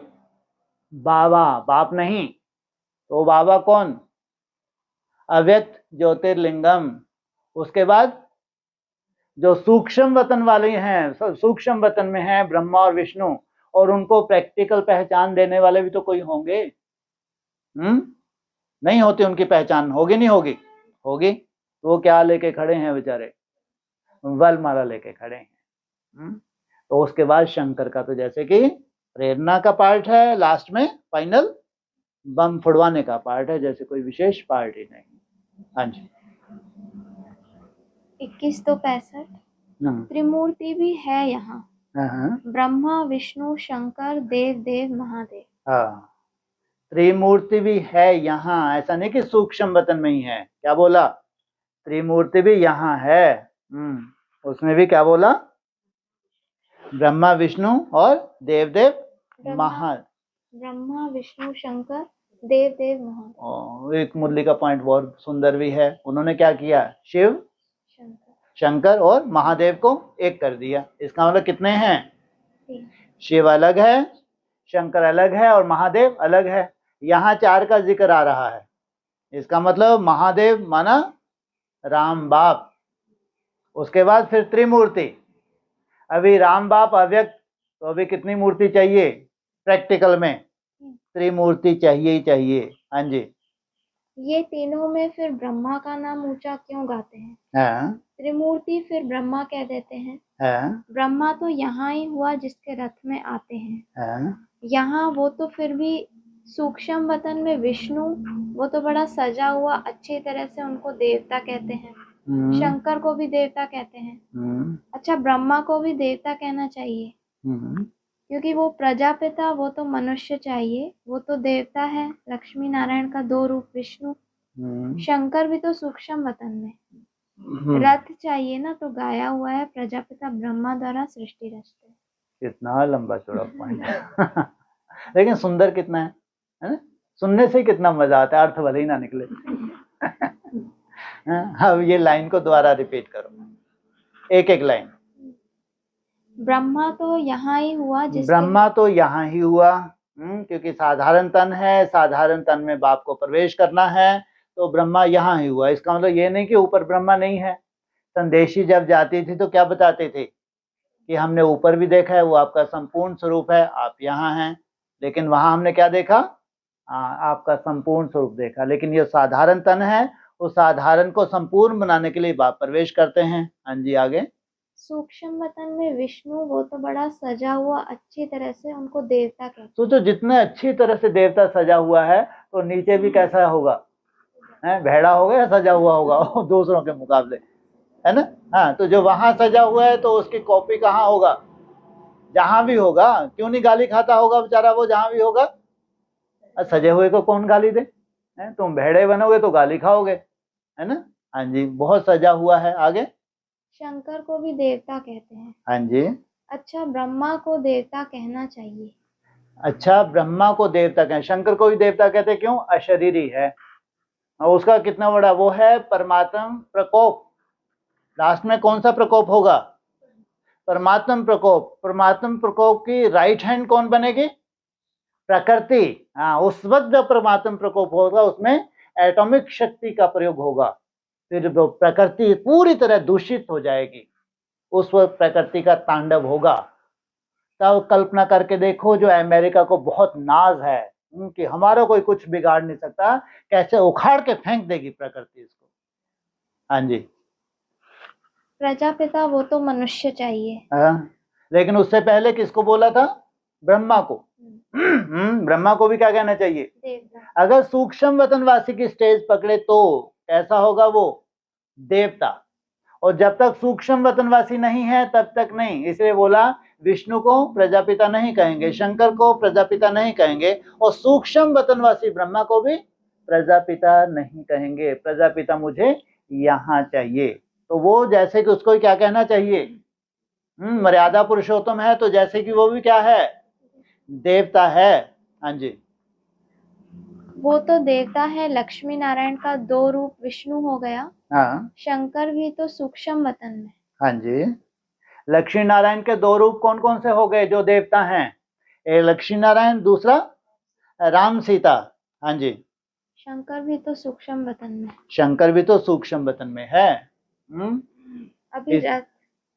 बाबा, बाप नहीं तो बाबा कौन, अव्यक्त ज्योतिर्लिंगम। उसके बाद जो सूक्ष्म वतन वाले हैं, सूक्ष्म वतन में हैं ब्रह्मा और विष्णु, और उनको प्रैक्टिकल पहचान देने वाले भी तो कोई होंगे। नहीं होती उनकी पहचान, होगी नहीं होगी, होगी। तो वो क्या लेके खड़े हैं बेचारे, वलमाला लेके खड़े हैं। तो उसके बाद शंकर का तो जैसे कि प्रेरणा का पार्ट है, लास्ट में फाइनल बम फुड़वाने का पार्ट है, जैसे कोई विशेष पार्ट ही नहीं। हाँ जी, 21 तो 65 त्रिमूर्ति भी है यहाँ, ब्रह्मा विष्णु शंकर देव देव महादेव। हाँ, त्रिमूर्ति भी है यहाँ, ऐसा नहीं कि सूक्ष्म वतन में ही है। क्या बोला, त्रिमूर्ति भी यहाँ है। उसमें भी क्या बोला, ब्रह्मा विष्णु और देव देव ब्रह्मा विष्णु शंकर देव देव महादेव। एक मुरली का पॉइंट बहुत सुंदर भी है, उन्होंने क्या किया, शिव शंकर और महादेव को एक कर दिया। इसका मतलब कितने हैं, शिव अलग है, शंकर अलग है और महादेव अलग है। यहाँ चार का जिक्र आ रहा है, इसका मतलब महादेव माना राम बाप, उसके बाद फिर त्रिमूर्ति। अभी राम बाप अव्यक्त, तो अभी कितनी मूर्ति चाहिए प्रैक्टिकल में, त्रिमूर्ति चाहिए ही चाहिए। हाँ जी, ये तीनों में फिर ब्रह्मा का नाम ऊंचा क्यों गाते हैं, त्रिमूर्ति फिर ब्रह्मा कह देते हैं। ब्रह्मा तो यहाँ ही हुआ जिसके रथ में आते हैं, यहाँ वो तो फिर भी सूक्ष्म वतन में विष्णु, वो तो बड़ा सजा हुआ, अच्छी तरह से उनको देवता कहते हैं। शंकर को भी देवता कहते हैं। अच्छा, ब्रह्मा को भी देवता कहना चाहिए, क्योंकि वो प्रजापिता, वो तो मनुष्य चाहिए, वो तो देवता है, लक्ष्मी नारायण का दो रूप विष्णु। शंकर भी तो सूक्ष्म वतन में, रथ चाहिए ना, तो गाया हुआ है प्रजापिता ब्रह्मा द्वारा सृष्टि रचते। कितना लंबा चौड़ा पॉइंट। लेकिन सुंदर कितना है ना, सुनने से कितना मजा आता है, अर्थ भले ही ना निकले। अब ये लाइन को दोबारा रिपीट करो, एक एक लाइन। ब्रह्मा तो यहाँ ही हुआ, ब्रह्मा तो यहाँ ही हुआ, क्योंकि साधारण तन है, साधारण तन में बाप को प्रवेश करना है, तो ब्रह्मा यहाँ ही हुआ। इसका मतलब ये नहीं कि ऊपर ब्रह्मा नहीं है। संदेशी जब जाती थी तो क्या बताते थे कि हमने ऊपर भी देखा है, वो आपका संपूर्ण स्वरूप है, आप यहाँ हैं। लेकिन वहां हमने क्या देखा, आपका संपूर्ण स्वरूप देखा। लेकिन ये साधारण तन है, उस साधारण को संपूर्ण बनाने के लिए बाप प्रवेश करते हैं। हाँ जी, आगे। सूक्ष्म वतन में विष्णु, वो तो बड़ा सजा हुआ अच्छी तरह से, उनको देवता कहते हैं। तो जितने अच्छी तरह से देवता सजा हुआ है, तो नीचे भी कैसा होगा, है भेड़ा होगा या सजा हुआ होगा दूसरों के मुकाबले, है ना। हाँ, तो जो वहां सजा हुआ है तो उसकी कॉपी कहाँ होगा, जहां भी होगा। क्यों नहीं गाली खाता होगा बेचारा वो, जहां भी होगा। सजे हुए को कौन गाली दे, है? तुम भेड़े बनोगे तो गाली खाओगे, है ना। हाँ जी, बहुत सजा हुआ है। आगे। शंकर को भी देवता कहते हैं। हाँ जी। अच्छा, ब्रह्मा को देवता कहना चाहिए। अच्छा, ब्रह्मा को देवता कहें, शंकर को भी देवता कहते, क्यों, अशरीरी है। और उसका कितना बड़ा वो है, परमात्म प्रकोप। लास्ट में कौन सा प्रकोप होगा, परमात्म प्रकोप। परमात्म प्रकोप की राइट हैंड कौन बनेगी, प्रकृति। हाँ, उस वक्त जब परमात्म प्रकोप होगा उसमें एटॉमिक शक्ति का प्रयोग होगा, फिर वो प्रकृति पूरी तरह दूषित हो जाएगी, उस वक्त प्रकृति का तांडव होगा। तब कल्पना करके देखो, जो अमेरिका को बहुत नाज है कि हमारा कोई कुछ बिगाड़ नहीं सकता, कैसे उखाड़ के फेंक देगी प्रकृति इसको। हाँ जी। प्रजापिता, वो तो मनुष्य चाहिए। हाँ, लेकिन उससे पहले किसको बोला था, ब्रह्मा को। ब्रह्मा को भी क्या कहना चाहिए, देवता। अगर सूक्ष्म वतनवासी की स्टेज पकड़े तो कैसा होगा वो, देवता। और जब तक सूक्ष्म वतनवासी नहीं है तब तक नहीं, इसलिए बोला विष्णु को प्रजापिता नहीं कहेंगे, शंकर को प्रजापिता नहीं कहेंगे, और सूक्ष्म वतनवासी ब्रह्मा को भी प्रजापिता नहीं कहेंगे। प्रजापिता मुझे यहाँ चाहिए। तो वो जैसे कि उसको क्या कहना चाहिए, मर्यादा पुरुषोत्तम है, तो जैसे कि वो भी क्या है, देवता है। हाँ जी। वो तो देवता है, लक्ष्मी नारायण का दो रूप विष्णु हो गया। हाँ। शंकर भी तो सूक्ष्म वतन में। हाँ जी, लक्ष्मी नारायण के दो रूप कौन कौन से हो गए जो देवता हैं, एक लक्ष्मी नारायण, दूसरा राम सीता। हाँ जी, शंकर भी तो सूक्ष्म वतन में। शंकर भी तो सूक्ष्म वतन में है। अभी रथ।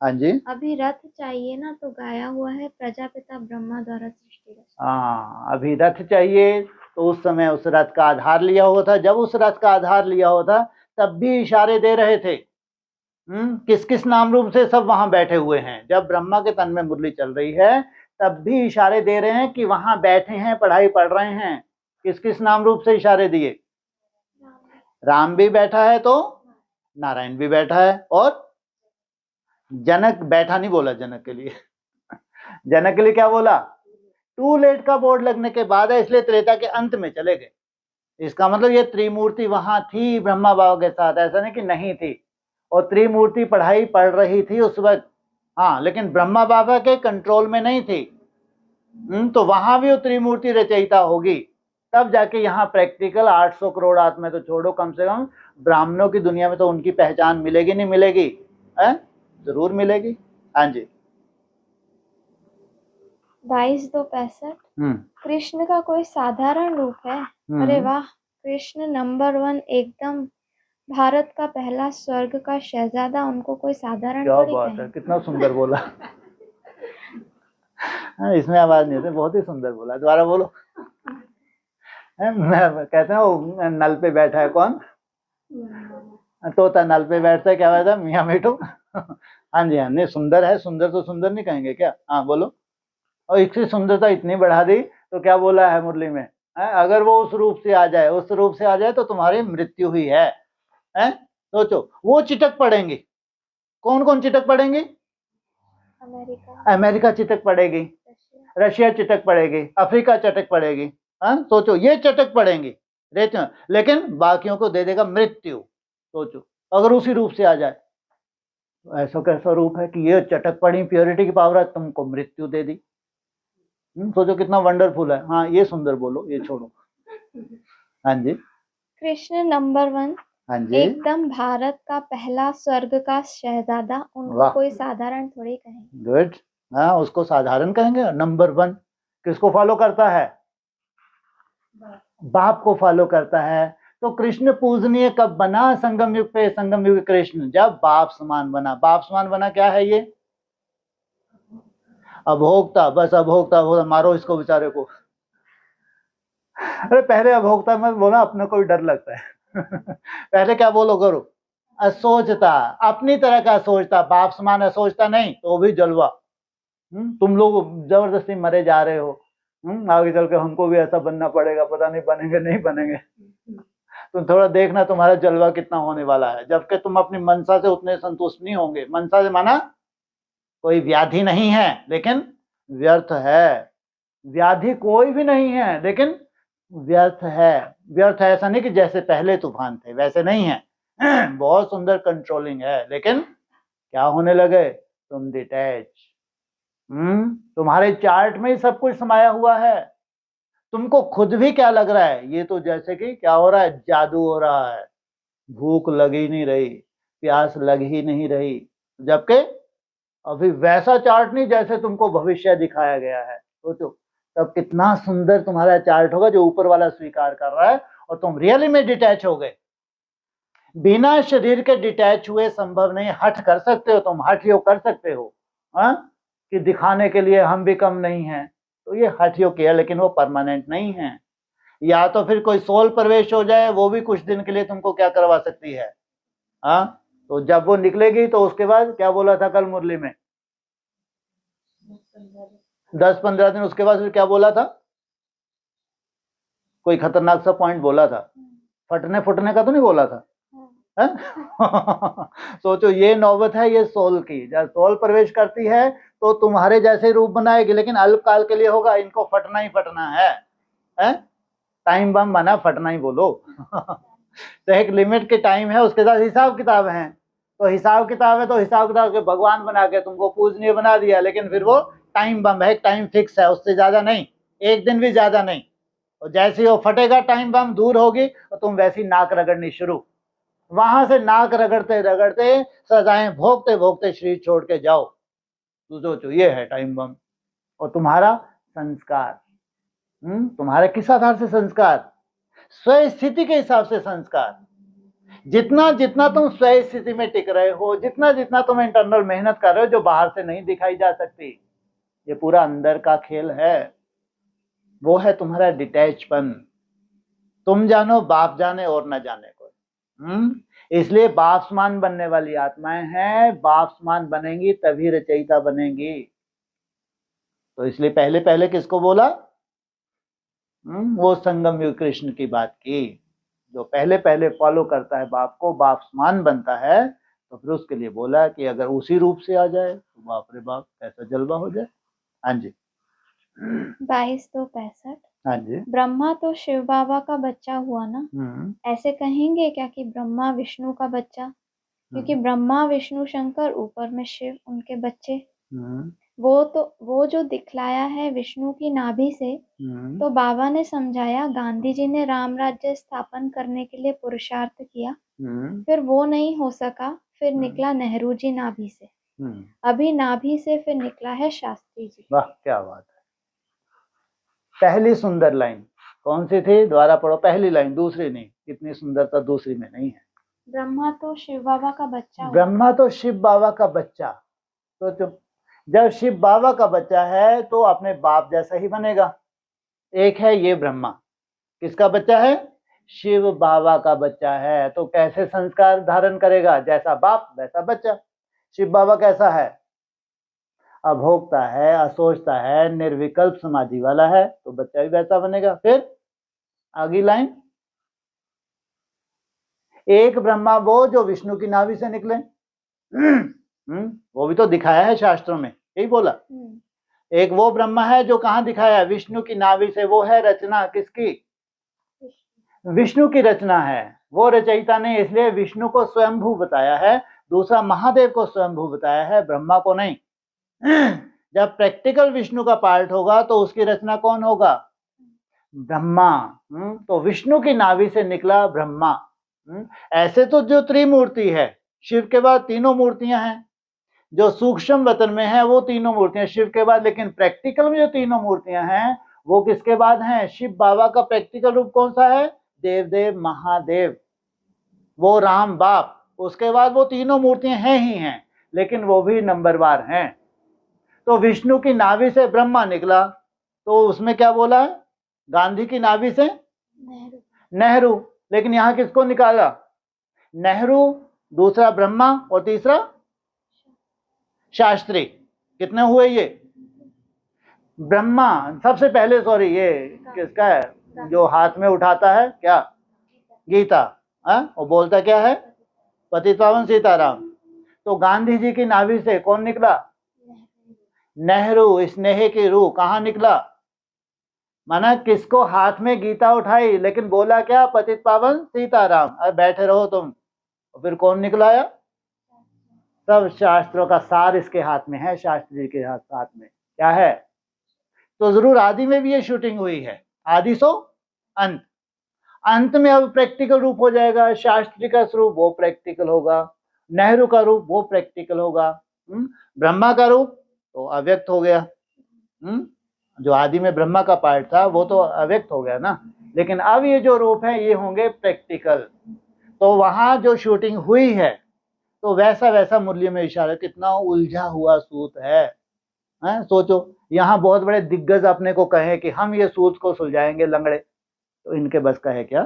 हाँ जी, अभी रथ चाहिए ना, तो गाया हुआ है प्रजापिता ब्रह्मा द्वारा सृष्टि रची। हाँ, अभी रथ चाहिए, तो उस समय उस रथ का आधार लिया हुआ था। जब उस रथ का आधार लिया हुआ था तब भी इशारे दे रहे थे। किस किस नाम रूप से सब वहां बैठे हुए हैं। जब ब्रह्मा के तन में मुरली चल रही है तब भी इशारे दे रहे हैं कि वहां बैठे हैं, पढ़ाई पढ़ रहे हैं। किस किस नाम रूप से इशारे दिए, राम भी बैठा है तो नारायण भी बैठा है, और जनक बैठा नहीं बोला जनक के लिए जनक के लिए क्या बोला, टू लेट का बोर्ड लगने के बाद है, इसलिए त्रेता के अंत में चले गए। इसका मतलब ये त्रिमूर्ति वहां थी ब्रह्मा बाबा के साथ, ऐसा नहीं कि नहीं थी। और त्रिमूर्ति पढ़ाई पढ़ रही थी उस वक्त, हाँ, लेकिन ब्रह्मा बाबा के कंट्रोल में नहीं थी। तो वहां भी वो त्रिमूर्ति रचयिता होगी, तब जाके यहाँ प्रैक्टिकल 800 करोड़ आत्मा तो छोड़ो, कम से कम ब्राह्मणों की दुनिया में तो उनकी पहचान मिलेगी नहीं मिलेगी, है जरूर मिलेगी। हाँ जी। 22-2-65। कृष्ण का कोई साधारण रूप है। अरे वाह, कृष्ण नंबर 1 एकदम, भारत का पहला स्वर्ग का शहजादा, उनको कोई साधारण क्या थोड़ी बात है, कहें। कितना सुंदर बोला इसमें आवाज नहीं होती, बहुत ही सुंदर बोला, दोबारा बोलो। मैं कहते हैं वो नल पे बैठा है, कौन, तोता नल पे बैठता है, क्या बात है, मियाँ मिठू हाँ जी, हाँ, नहीं सुंदर है, सुंदर तो सुंदर नहीं कहेंगे क्या, हाँ बोलो। और इसकी सुंदरता इतनी बढ़ा दी तो क्या बोला है मुरली में, अगर वो उस रूप से आ जाए, उस रूप से आ जाए तो तुम्हारी मृत्यु हुई है। सोचो, वो चिटक पड़ेंगी, कौन कौन चिटक पड़ेंगी, अमेरिका चिटक पड़ेगी, रशिया चिटक पड़ेगी, अफ्रीका चटक पड़ेगी। सोचो, ये चटक पड़ेंगी रहते, लेकिन बाकियों को दे देगा मृत्यु। सोचो अगर उसी रूप से आ जाए, तो ऐसा कैसा रूप है कि ये चटक पड़ी, प्योरिटी की पावर है, तुमको मृत्यु दे दी। सोचो कितना वंडरफुल है। हाँ, ये सुंदर बोलो, ये छोड़ो। हाँ जी। कृष्ण नंबर 1, हाँ जी, एकदम भारत का पहला स्वर्ग का शहजादा, उनको कोई साधारण थोड़ी कहेंगे। गुड, हाँ, उसको साधारण कहेंगे। नंबर 1 किसको फॉलो करता है, बाप को फॉलो करता है। तो कृष्ण पूजनीय कब बना, संगम युग पे, संगम युग कृष्ण जब बाप समान बना। बाप समान बना क्या है ये, अभोक्ता, बस अभोक्ता, मारो इसको बेचारे को अरे पहले अभोक्ता मत बोला, अपने को भी डर लगता है। पहले क्या बोलो करो, असोचता, अपनी तरह का सोचता, बाप समान असोचता नहीं तो भी जलवा। तुम लोग जबरदस्ती मरे जा रहे हो, आगे चल के हमको भी ऐसा बनना पड़ेगा, पता नहीं बनेंगे नहीं बनेंगे। तुम थोड़ा देखना तुम्हारा जलवा कितना होने वाला है, जबकि तुम अपनी मनसा से उतने संतुष्ट नहीं होंगे। मनसा से माना कोई व्याधि नहीं है लेकिन व्यर्थ है, व्याधि कोई भी नहीं है लेकिन व्यर्थ है। व्यर्थ है ऐसा नहीं कि जैसे पहले तूफान थे वैसे नहीं है, बहुत सुंदर कंट्रोलिंग है, लेकिन क्या होने लगे, तुम डिटैच। तुम्हारे चार्ट में ही सब कुछ समाया हुआ है। तुमको खुद भी क्या लग रहा है, ये तो जैसे कि क्या हो रहा है, जादू हो रहा है, भूख लग ही नहीं रही, प्यास लग ही नहीं रही, जबकि अभी वैसा चार्ट नहीं जैसे तुमको भविष्य दिखाया गया है। सोचो तब कितना सुंदर तुम्हारा चार्ट होगा जो ऊपर वाला स्वीकार कर रहा है, और तुम रियली में डिटैच हो गए। बिना शरीर के डिटैच हुए संभव नहीं। हठ कर सकते हो तुम, हठ योग कर सकते हो, कि दिखाने के लिए हम भी कम नहीं हैं, तो ये हठ योग किया, लेकिन वो परमानेंट नहीं है। या तो फिर कोई सोल प्रवेश हो जाए, वो भी कुछ दिन के लिए तुमको क्या करवा सकती है। तो जब वो निकलेगी तो उसके बाद क्या बोला था कल मुरली में, 10-15 दिन उसके बाद फिर क्या बोला था, कोई खतरनाक सा पॉइंट बोला था, फटने फुटने का तो नहीं बोला था। सोचो ये नौबत है ये सोल की, जब सोल प्रवेश करती है तो तुम्हारे जैसे रूप बनाएगी, लेकिन अल्पकाल के लिए होगा, इनको फटना ही फटना है? टाइम बम बना, फटना ही बोलो। तो एक लिमिट के टाइम है, उसके साथ हिसाब किताब है, तो हिसाब किताब है तो हिसाब किताब के भगवान बना के तुमको पूजनीय बना दिया, लेकिन फिर वो टाइम बम है, एक टाइम फिक्स है, उससे ज्यादा नहीं, एक दिन भी ज्यादा नहीं। और जैसे ही वो फटेगा, टाइम बम दूर होगी, तो तुम वैसी नाक रगड़नी शुरू, वहां से नाक रगड़ते रगड़ते सजाएं भोगते भोगते शरीर छोड़ के जाओ। तो सोचो ये है टाइम बम। और तुम्हारा संस्कार, तुम्हारे किस आधार से संस्कार, स्व स्थिति के हिसाब से संस्कार। जितना जितना तुम स्व स्थिति में टिक रहे हो, जितना जितना तुम इंटरनल मेहनत कर रहे हो जो बाहर से नहीं दिखाई जा सकती, ये पूरा अंदर का खेल है, वो है तुम्हारा डिटैचपन। तुम जानो, बाप जाने और न जाने कोई। इसलिए बाप समान बनने वाली आत्माएं हैं, बाप समान बनेंगी तभी रचयिता बनेंगी। तो इसलिए पहले पहले किसको बोला, वो संगम युग कृष्ण की बात की, जो पहले पहले फॉलो करता है बाप को, बाप समान बनता है, तो फिर उसके लिए बोला कि अगर उसी रूप से आ जाए तो बाप रे बाप कैसा जलवा हो जाए। हाँ जी 22-2-65। हाँ जी। ब्रह्मा तो शिव बाबा का बच्चा हुआ ना, ऐसे कहेंगे क्या कि ब्रह्मा विष्णु का बच्चा, क्योंकि ब्रह्मा विष्णु शंकर ऊपर में शिव उनके बच्चे। वो जो दिखलाया है विष्णु की नाभि से, तो बाबा ने समझाया गांधी जी ने राम राज्य स्थापन करने के लिए पुरुषार्थ किया, फिर वो नहीं हो सका, फिर निकला नेहरू जी नाभि से, अभी नाभि से फिर निकला है शास्त्री जी। वाह क्या बात है। पहली सुंदर लाइन कौन सी थी, द्वारा पढ़ो, पहली लाइन, दूसरी नहीं, इतनी सुंदरता दूसरी में नहीं है। ब्रह्मा तो शिव बाबा का बच्चा, ब्रह्मा तो शिव बाबा का बच्चा, तो जब शिव बाबा का बच्चा है तो अपने बाप जैसा ही बनेगा। एक है ये ब्रह्मा, किसका बच्चा है, शिव बाबा का बच्चा है, तो कैसे संस्कार धारण करेगा, जैसा बाप वैसा बच्चा। शिव बाबा कैसा है, अभोक्ता है, असोचता है, निर्विकल्प समाधि वाला है, तो बच्चा भी वैसा बनेगा। फिर अगली लाइन, एक ब्रह्मा वो जो विष्णु की नाभि से निकले, वो भी तो दिखाया है शास्त्रों में, यही बोला। एक वो ब्रह्मा है जो कहाँ दिखाया है, विष्णु की नाभि से, वो है रचना किसकी, विष्णु की रचना है, वो रचयिता नहीं, इसलिए विष्णु को स्वयंभू बताया है, दूसरा महादेव को स्वयंभू बताया है, ब्रह्मा को नहीं। जब प्रैक्टिकल विष्णु का पार्ट होगा तो उसकी रचना कौन होगा, ब्रह्मा। तो विष्णु की नाभि से निकला ब्रह्मा। ऐसे तो जो त्रिमूर्ति है, शिव के बाद तीनों मूर्तियां हैं, जो सूक्ष्म वतन में है वो तीनों मूर्तियां शिव के बाद, लेकिन प्रैक्टिकल में जो तीनों मूर्तियां हैं वो किसके बाद हैं, शिव बाबा का प्रैक्टिकल रूप कौन सा है, देवदेव महादेव, वो राम बाप, उसके बाद वो तीनों मूर्तियां हैं ही हैं, लेकिन वो भी नंबरवार हैं। तो विष्णु की नाभि से ब्रह्मा निकला, तो उसमें क्या बोला है, गांधी की नाभि से नेहरू। नेहरू। लेकिन यहाँ किसको निकाला? नेहरू, दूसरा ब्रह्मा और तीसरा शास्त्री। कितने हुए ये? ब्रह्मा सबसे पहले, सॉरी ये किसका है जो हाथ में उठाता है? क्या? गीता। वो बोलता क्या है? पतित पावन सीताराम। तो गांधी जी की नाभि से कौन निकला? नेहरू। स्नेह की रूह कहाँ निकला? माना किसको हाथ में गीता उठाई लेकिन बोला क्या? पतित पावन सीताराम। अरे बैठे रहो तुम। फिर कौन निकलाया? सब शास्त्रों का सार इसके हाथ में है, शास्त्री जी के हाथ में क्या है? तो जरूर आदि में भी ये शूटिंग हुई है। आदि सो अंत। अंत में अब प्रैक्टिकल रूप हो जाएगा। शास्त्री का स्वरूप वो प्रैक्टिकल होगा, नेहरू का रूप वो प्रैक्टिकल होगा, ब्रह्मा का रूप तो अव्यक्त हो गया। जो आदि में ब्रह्मा का पार्ट था वो तो अव्यक्त हो गया ना, लेकिन अब ये जो रूप है ये होंगे प्रैक्टिकल। तो वहां जो शूटिंग हुई है तो वैसा वैसा मुरली में इशारा। कितना उलझा हुआ सूत है, सोचो। यहाँ बहुत बड़े दिग्गज अपने को कहे कि हम ये सूत को सुलझाएंगे, लंगड़े, तो इनके बस का है क्या?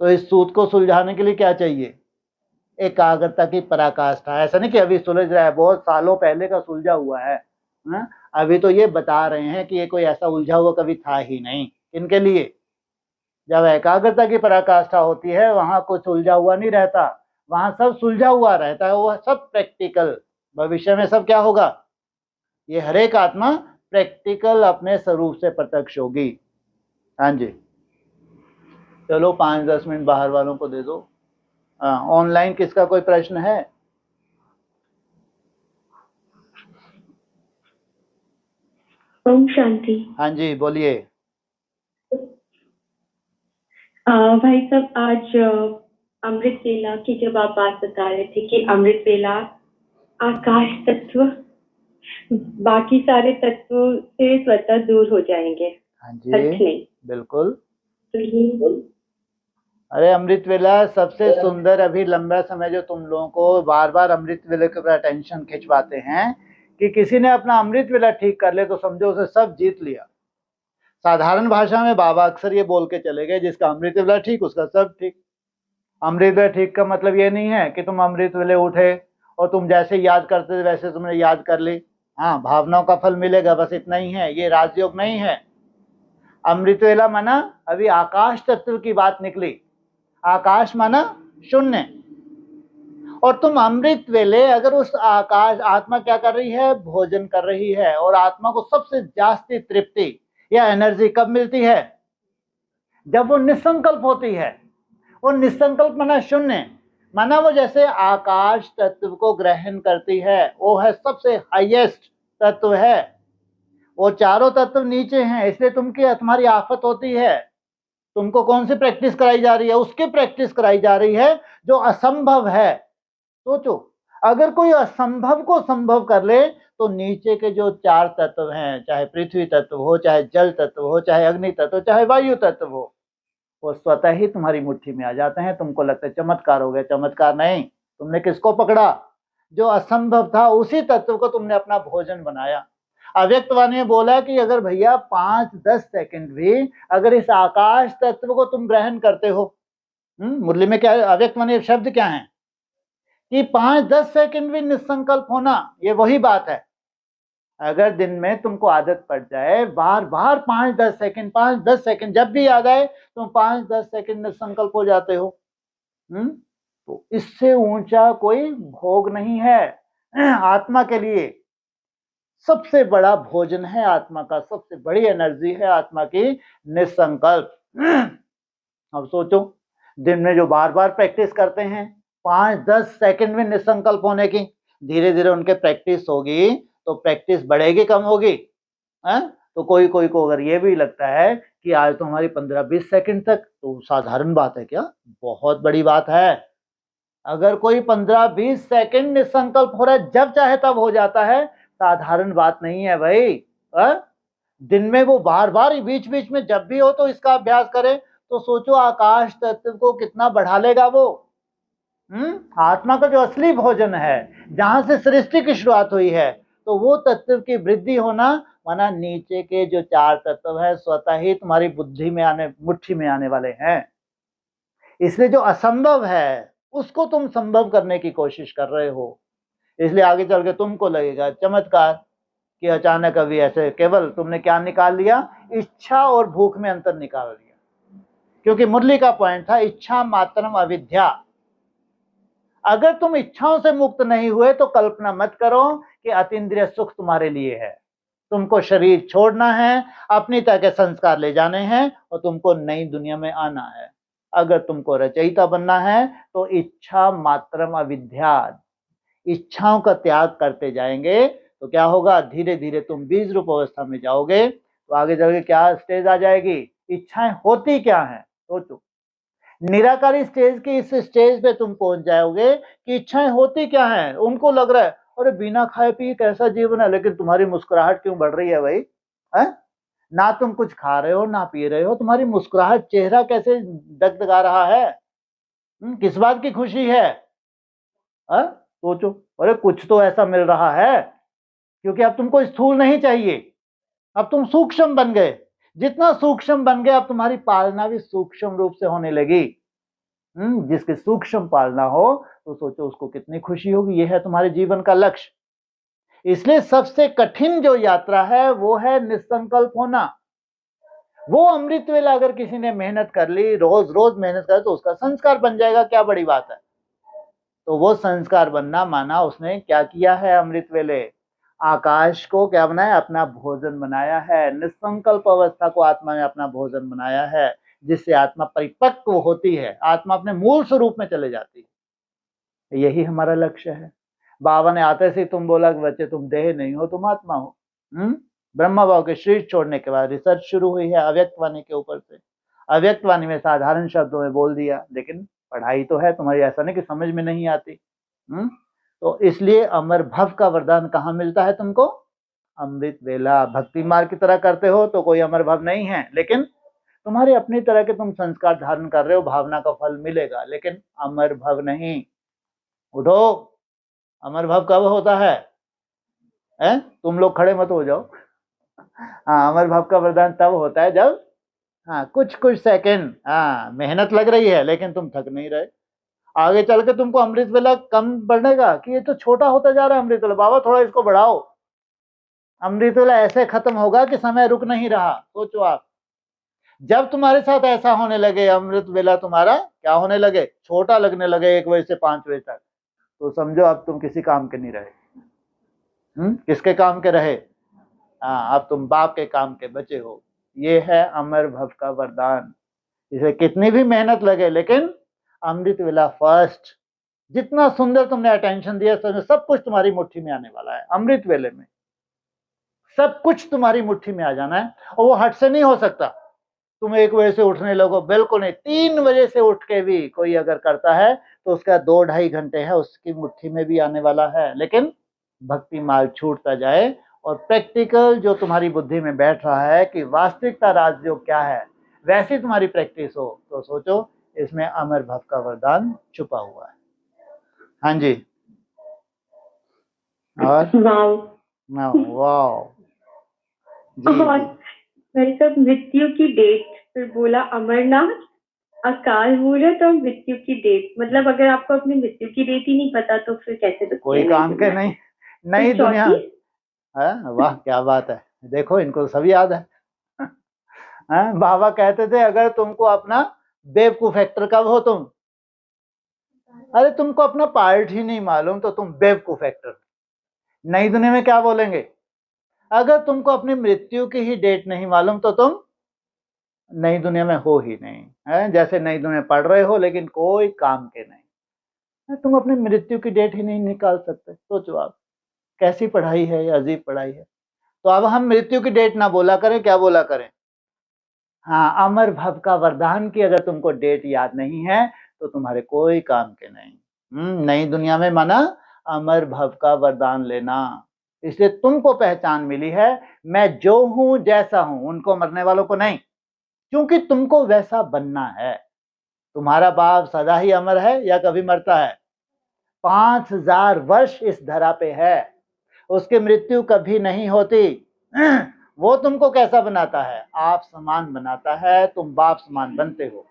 तो इस सूत को सुलझाने के लिए क्या चाहिए? एकाग्रता की पराकाष्ठा। ऐसा नहीं कि अभी सुलझ रहा है, बहुत सालों पहले का सुलझा हुआ है। अभी तो ये बता रहे हैं कि ये कोई ऐसा उलझा हुआ कभी था ही नहीं। इनके लिए जब एकाग्रता की पराकाष्ठा होती है वहां कुछ उलझा हुआ नहीं रहता, वहां सब सुलझा हुआ रहता है। वो सब प्रैक्टिकल। भविष्य में सब क्या होगा? ये हर एक आत्मा प्रैक्टिकल अपने स्वरूप से प्रत्यक्ष होगी। हाँ जी, चलो 5-10 मिनट बाहर वालों को दे दो। ऑनलाइन किसका कोई प्रश्न है? ओम शांति। हाँ जी बोलिए। भाई साहब, आज अमृत वेला की जब आप बात बता रहे थे कि अमृत वेला आकाश तत्व बाकी सारे तत्वों से स्वतः दूर हो जाएंगे। हाँ जी नहीं, बिल्कुल। तो ये अरे अमृत वेला सबसे सुंदर। अभी लंबा समय जो तुम लोगों को बार बार अमृत वेले के ऊपर अटेंशन खिंचवाते हैं कि किसी ने अपना अमृत वेला ठीक कर ले तो समझो उसे सब जीत लिया। साधारण भाषा में बाबा अक्सर ये बोल के चले गए, जिसका अमृत वेला ठीक उसका सब ठीक। अमृत वेला ठीक का मतलब ये नहीं है कि तुम अमृत वेले उठे और तुम जैसे याद करते थे वैसे तुमने याद कर ली, हाँ भावनाओं का फल मिलेगा, बस इतना ही है। ये राजयोग नहीं है। अमृत वेला माना अभी आकाश तत्व की बात निकली। आकाश माना शून्य, और तुम अमृत वेले अगर उस आकाश आत्मा क्या कर रही है? भोजन कर रही है। और आत्मा को सबसे जास्ती तृप्ति या एनर्जी कब मिलती है? जब वो निसंकल्प होती है। वो निसंकल्प माना शून्य, माना वो जैसे आकाश तत्व को ग्रहण करती है। वो है सबसे हाईएस्ट तत्व है। वो चारों तत्व नीचे हैं, इसलिए तुम्हारी आफत होती है। तुमको कौन सी प्रैक्टिस कराई जा रही है? उसकी प्रैक्टिस कराई जा रही है जो असंभव है। सोचो, अगर कोई असंभव को संभव कर ले तो नीचे के जो 4 तत्व हैं, चाहे पृथ्वी तत्व हो, चाहे जल तत्व हो, चाहे अग्नि तत्व, चाहे वायु तत्व हो, वो स्वतः ही तुम्हारी मुट्ठी में आ जाते हैं। तुमको लगता है चमत्कार हो गया। चमत्कार नहीं, तुमने किसको पकड़ा? जो असंभव था उसी तत्व को तुमने अपना भोजन बनाया। अव्यक्त वाणी ने बोला कि अगर भैया 5-10 सेकंड भी अगर इस आकाश तत्व को तुम ग्रहण करते हो, मुरली में क्या अव्यक्त वाणी शब्द क्या है कि 5-10 सेकंड भी निसंकल्प होना, ये वही बात है। अगर दिन में तुमको आदत पड़ जाए बार बार 5-10 सेकंड जब भी याद आए तुम 5-10 सेकंड निसंकल्प हो जाते हो, तो इससे ऊंचा कोई भोग नहीं है। आत्मा के लिए सबसे बड़ा भोजन है, आत्मा का सबसे बड़ी एनर्जी है आत्मा की निसंकल्प। अब सोचो, दिन में जो बार बार प्रैक्टिस करते हैं 5-10 सेकंड में निसंकल्प होने की, धीरे धीरे उनके प्रैक्टिस होगी तो प्रैक्टिस बढ़ेगी कम होगी? तो कोई कोई को अगर ये भी लगता है कि आज तो हमारी 15-20 सेकंड तक, तो साधारण बात है क्या? बहुत बड़ी बात है। अगर कोई 15-20 सेकंड निसंकल्प हो रहा है, जब चाहे तब हो जाता है, साधारण बात नहीं है भाई। दिन में वो बार बार बीच बीच में जब भी हो तो इसका अभ्यास करे, तो सोचो आकाश तत्व को कितना बढ़ा लेगा वो। आत्मा का जो असली भोजन है, जहां से सृष्टि की शुरुआत हुई है, तो वो तत्व की वृद्धि होना माना नीचे के जो 4 तत्व है स्वतः ही तुम्हारी बुद्धि में आने, मुट्ठी में आने वाले हैं। इसलिए जो असंभव है उसको तुम संभव करने की कोशिश कर रहे हो। इसलिए आगे चल के तुमको लगेगा चमत्कार कि अचानक अभी ऐसे केवल तुमने क्या निकाल लिया, इच्छा और भूख में अंतर निकाल लिया। क्योंकि मुरली का पॉइंट था इच्छा मात्रम अविद्या। अगर तुम इच्छाओं से मुक्त नहीं हुए तो कल्पना मत करो कि अतीन्द्रिय सुख तुम्हारे लिए है। तुमको शरीर छोड़ना है, अपनी तरह के संस्कार ले जाने हैं और तुमको नई दुनिया में आना है। अगर तुमको रचयिता बनना है तो इच्छा मात्रम अविद्या, इच्छाओं का त्याग करते जाएंगे तो क्या होगा, धीरे धीरे तुम बीज रूप अवस्था में जाओगे। तो आगे चल के क्या स्टेज आ जाएगी, इच्छाएं होती क्या हैं, सोचो। निराकारी स्टेज की इस स्टेज पे तुम पहुंच जाओगे कि इच्छाएं होती क्या हैं। उनको लग रहा है अरे बिना खाए पिए कैसा जीवन है, लेकिन तुम्हारी मुस्कुराहट क्यों बढ़ रही है भाई, है ना? तुम कुछ खा रहे हो ना पी रहे हो, तुम्हारी मुस्कुराहट, चेहरा कैसे दगदगा रहा है, किस बात की खुशी है? सोचो, अरे कुछ तो ऐसा मिल रहा है, क्योंकि अब तुमको स्थूल नहीं चाहिए, अब तुम सूक्ष्म बन गए। जितना सूक्ष्म बन गए अब तुम्हारी पालना भी सूक्ष्म रूप से होने लगी। जिसकी सूक्ष्म पालना हो तो सोचो उसको कितनी खुशी होगी। यह है तुम्हारे जीवन का लक्ष्य। इसलिए सबसे कठिन जो यात्रा है वो है निसंकल्प होना। वो अमृत वेला अगर किसी ने मेहनत कर ली, रोज रोज मेहनत करे, तो उसका संस्कार बन जाएगा, क्या बड़ी बात है। तो वो संस्कार बनना माना उसने क्या किया है, अमृत वेले आकाश को क्या बनाया, अपना भोजन बनाया है। निसंकल्प अवस्था को आत्मा ने अपना भोजन बनाया है, जिससे आत्मा परिपक्व होती है, आत्मा अपने मूल स्वरूप में चले जाती है। यही हमारा लक्ष्य है। बाबा ने आते से तुम बोला कि बच्चे तुम देह नहीं हो, तुम आत्मा हो। ब्रह्मा बाबा के शरीर छोड़ने के बाद रिसर्च शुरू हुई है अव्यक्त वाणी के ऊपर से। अव्यक्त वाणी में साधारण शब्दों में बोल दिया, लेकिन पढ़ाई तो है तुम्हारी, ऐसा नहीं कि समझ में नहीं आती। तो इसलिए अमर भव का वरदान कहाँ मिलता है तुमको, अमृत वेला। भक्ति मार्ग की तरह करते हो तो कोई अमर भव नहीं है, लेकिन तुम्हारे अपनी तरह के तुम संस्कार धारण कर रहे हो, भावना का फल मिलेगा, लेकिन अमर भव नहीं। उठो, अमर भव कब होता है? तुम लोग खड़े मत हो जाओ। हाँ, अमर भव का वरदान तब होता है जब कुछ सेकंड मेहनत लग रही है लेकिन तुम थक नहीं रहे। आगे चल के तुमको अमृत वेला कम बढ़ेगा कि ये तो छोटा होता जा रहा है अमृत वेला, बाबा थोड़ा इसको बढ़ाओ। अमृत वेला ऐसे खत्म होगा कि समय रुक नहीं रहा। सोचो आप, जब तुम्हारे साथ ऐसा होने लगे, अमृत वेला तुम्हारा क्या होने लगे, छोटा लगने लगे 1 बजे से 5 बजे तक, तो समझो अब तुम किसी काम के नहीं रहे। किसके काम के रहे? अब तुम बाप के काम के बचे हो। ये है अमर भव का वरदान। इसे कितनी भी मेहनत लगे, लेकिन अमृत वेला फर्स्ट। जितना सुंदर तुमने अटेंशन दिया, सब कुछ तुम्हारी मुट्ठी में आने वाला है। अमृत वेले में सब कुछ तुम्हारी मुट्ठी में आ जाना है, और वो हट से नहीं हो सकता। तुम 1 बजे से उठने लगो, बिल्कुल नहीं। 3 बजे से उठ के भी कोई अगर करता है तो उसका 2-2.5 घंटे है, उसकी मुट्ठी में भी आने वाला है। लेकिन भक्ति मार्ग छूटता जाए और प्रैक्टिकल जो तुम्हारी बुद्धि में बैठ रहा है कि वास्तविकता राजयोग क्या है, वैसी तुम्हारी प्रैक्टिस हो, तो सोचो इसमें अमर भव का वरदान छुपा हुआ है। हाँ जी, और वाओ भाई साहब, मृत्यु की डेट फिर बोला अमरनाथ, अकाल मूर्त और मृत्यु की डेट। मतलब अगर आपको अपनी मृत्यु की डेट ही नहीं पता तो फिर कैसे कोई काम के नहीं। नई दुनिया है। वाह क्या बात है, देखो इनको सब याद है। बाबा कहते थे अगर तुमको अपना बेवकूफ फैक्टर कब हो तुम, अरे तुमको अपना पार्ट ही नहीं मालूम तो तुम बेवकूफ फैक्टर। नई दुनिया में क्या बोलेंगे, अगर तुमको अपनी मृत्यु की ही डेट नहीं मालूम तो तुम नई दुनिया में हो ही नहीं। है जैसे नई दुनिया पढ़ रहे हो लेकिन कोई काम के नहीं, तुम अपनी मृत्यु की डेट ही नहीं निकाल सकते। सोचो आप कैसी पढ़ाई है, या अजीब पढ़ाई है। तो अब हम मृत्यु की डेट ना बोला करें, क्या बोला करें, अमर भव का वरदान की अगर तुमको डेट याद नहीं है तो तुम्हारे कोई काम के नहीं। नई दुनिया में माना अमर भव का वरदान लेना। इसलिए तुमको पहचान मिली है, मैं जो हूं जैसा हूं, उनको मरने वालों को नहीं, क्योंकि तुमको वैसा बनना है। तुम्हारा बाप सदा ही अमर है या कभी मरता है? 5000 वर्ष इस धरा पे है, उसकी मृत्यु कभी नहीं होती। वो तुमको कैसा बनाता है? आप समान बनाता है, तुम बाप समान बनते हो।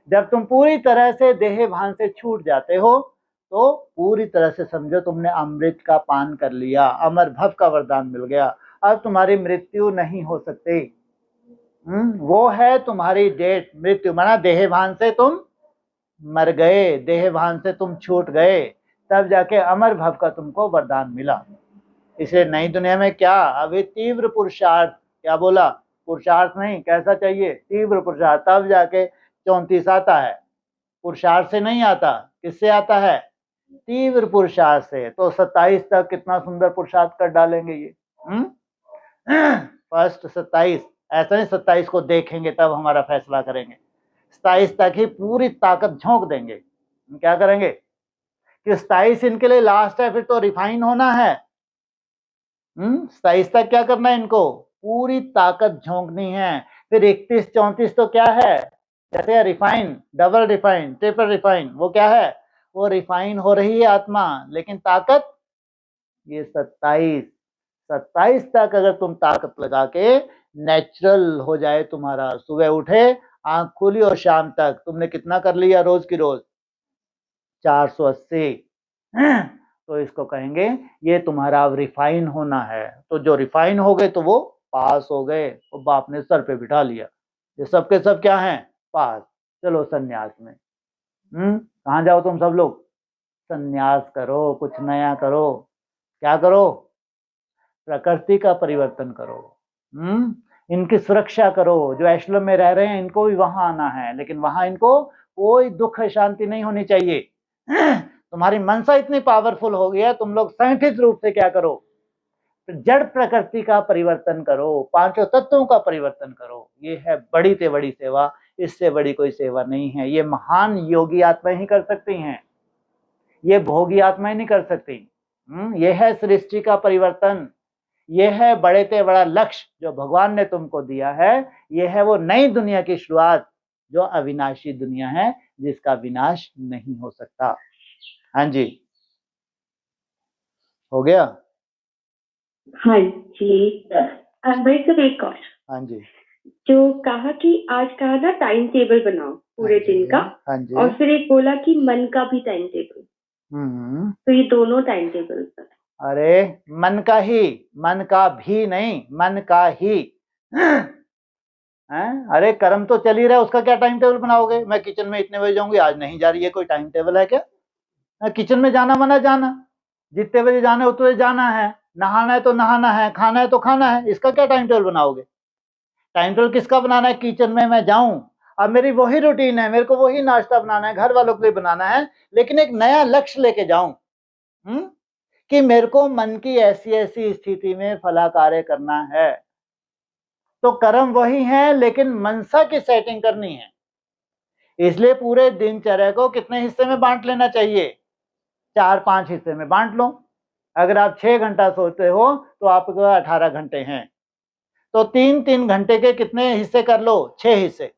जब तुम पूरी तरह से देह भान से छूट जाते हो तो पूरी तरह से समझो तुमने अमृत का पान कर लिया, अमर भव का वरदान मिल गया। अब तुम्हारी मृत्यु नहीं हो सकती। वो है तुम्हारी डेट। मृत्यु माना देह भान से तुम मर गए, देह भान से तुम छूट गए, तब जाके अमर भव का तुमको वरदान मिला। इसे नई दुनिया में क्या अभी तीव्र पुरुषार्थ, क्या बोला? पुरुषार्थ नहीं, कैसा चाहिए? तीव्र पुरुषार्थ, तब जाके 34 आता है। पुरुषार्थ से नहीं आता, किससे आता है? तीव्र पुरुषार्थ से। तो 27 तक कितना सुंदर पुरुषार्थ कर डालेंगे ये। फर्स्ट 27, ऐसा नहीं 27 को देखेंगे तब हमारा फैसला करेंगे, 27 तक ही पूरी ताकत झोंक देंगे। क्या करेंगे कि 27 इनके लिए लास्ट है, फिर तो रिफाइन होना है। 27 तक क्या करना है? इनको पूरी ताकत झोंकनी है। फिर 31 34 तो क्या है? जैसे refine, double refine, triple refine, वो क्या है? वो रिफाइन हो रही है आत्मा, लेकिन ताकत ये 27 तक अगर तुम ताकत लगा के नेचुरल हो जाए तुम्हारा, सुबह उठे आंख खुली और शाम तक तुमने कितना कर लिया रोज की रोज? 480। तो इसको कहेंगे ये तुम्हारा अब रिफाइन होना है। तो जो रिफाइन हो गए तो वो पास हो गए, तो बाप ने सर पे बिठा लिया, ये सब के सब क्या हैं? पास। चलो सन्यास में। कहाँ जाओ तुम सब लोग? सन्यास करो, कुछ नया करो। क्या करो? प्रकृति का परिवर्तन करो। इनकी सुरक्षा करो। जो एशलम में रह रहे हैं इनको भी वहां आना है, लेकिन वहां इनको कोई दुख शांति नहीं होनी चाहिए। तुम्हारी मनसा इतनी पावरफुल हो गई है, तुम लोग संगठित रूप से क्या करो? जड़ प्रकृति का परिवर्तन करो, पांचों तत्वों का परिवर्तन करो। ये है बड़ी से बड़ी सेवा, इससे बड़ी कोई सेवा नहीं है। ये महान योगी आत्माएं ही कर सकती हैं, ये भोगी आत्माएं नहीं कर सकती। ये है सृष्टि का परिवर्तन, ये है बड़े से बड़ा लक्ष्य जो भगवान ने तुमको दिया है। ये है वो नई दुनिया की शुरुआत जो अविनाशी दुनिया है, जिसका विनाश नहीं हो सकता। हाँ जी, हो गया? हाँ जी। भाई सर एक और, हाँ जी, जो कहा कि आज कहा ना टाइम टेबल बनाओ पूरे दिन का, हाँ जी, और फिर एक बोला कि मन का भी टाइम टेबल। तो ये दोनों टाइम टेबल। अरे मन का ही, मन का भी नहीं, मन का ही। अरे कर्म तो चल ही रहा है, उसका क्या टाइम टेबल बनाओगे? मैं किचन में इतने बजे जाऊंगी, आज नहीं जा रही है, कोई टाइम टेबल है क्या? किचन में जाना मना जाना, जितने बजे जाना है उतने बजे जाना है, नहाना है तो नहाना है, खाना है तो खाना है, इसका क्या टाइम टेबल बनाओगे? टाइम टेबल किसका बनाना है? किचन में मैं जाऊं, अब मेरी वही रूटीन है, मेरे को वही नाश्ता बनाना है, घर वालों के लिए बनाना है, लेकिन एक नया लक्ष्य लेके जाऊं कि मेरे को मन की ऐसी ऐसी स्थिति में फला कार्य करना है। तो कर्म वही है, लेकिन मनसा की सेटिंग करनी है। इसलिए पूरे दिनचर्या को कितने हिस्से में बांट लेना चाहिए? 4-5 हिस्से में बांट लो। अगर आप 6 घंटा सोते हो तो आपके 18 घंटे हैं, तो 3-3 घंटे के कितने हिस्से कर लो? 6 हिस्से।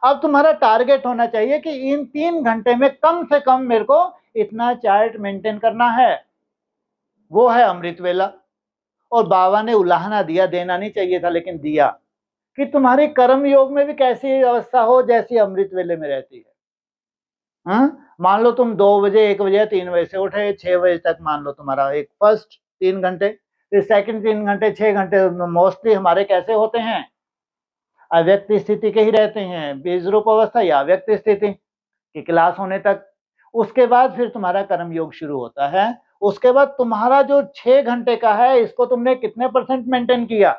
अब तुम्हारा टारगेट होना चाहिए कि इन 3 घंटे में कम से कम मेरे को इतना चार्ट मेंटेन करना है। वो है अमृत वेला। और बाबा ने उलाहना दिया, देना नहीं चाहिए था लेकिन दिया, कि तुम्हारे कर्म योग में भी कैसी अवस्था हो जैसी अमृत वेले में रहती है। मान लो तुम 2 बजे 1 बजे 3 बजे से उठे, 6 बजे तक मान लो तुम्हारा एक फर्स्ट 3 घंटे, फिर सेकंड 3 घंटे, 6 घंटे मोस्टली हमारे कैसे होते हैं? अव्यक्त स्थिति के ही रहते हैं, बीज रूप अवस्था या अव्यक्त स्थिति की क्लास होने तक। उसके बाद फिर तुम्हारा कर्म योग शुरू होता है। उसके बाद तुम्हारा जो 6 घंटे का है, इसको तुमने कितने % मेंटेन किया?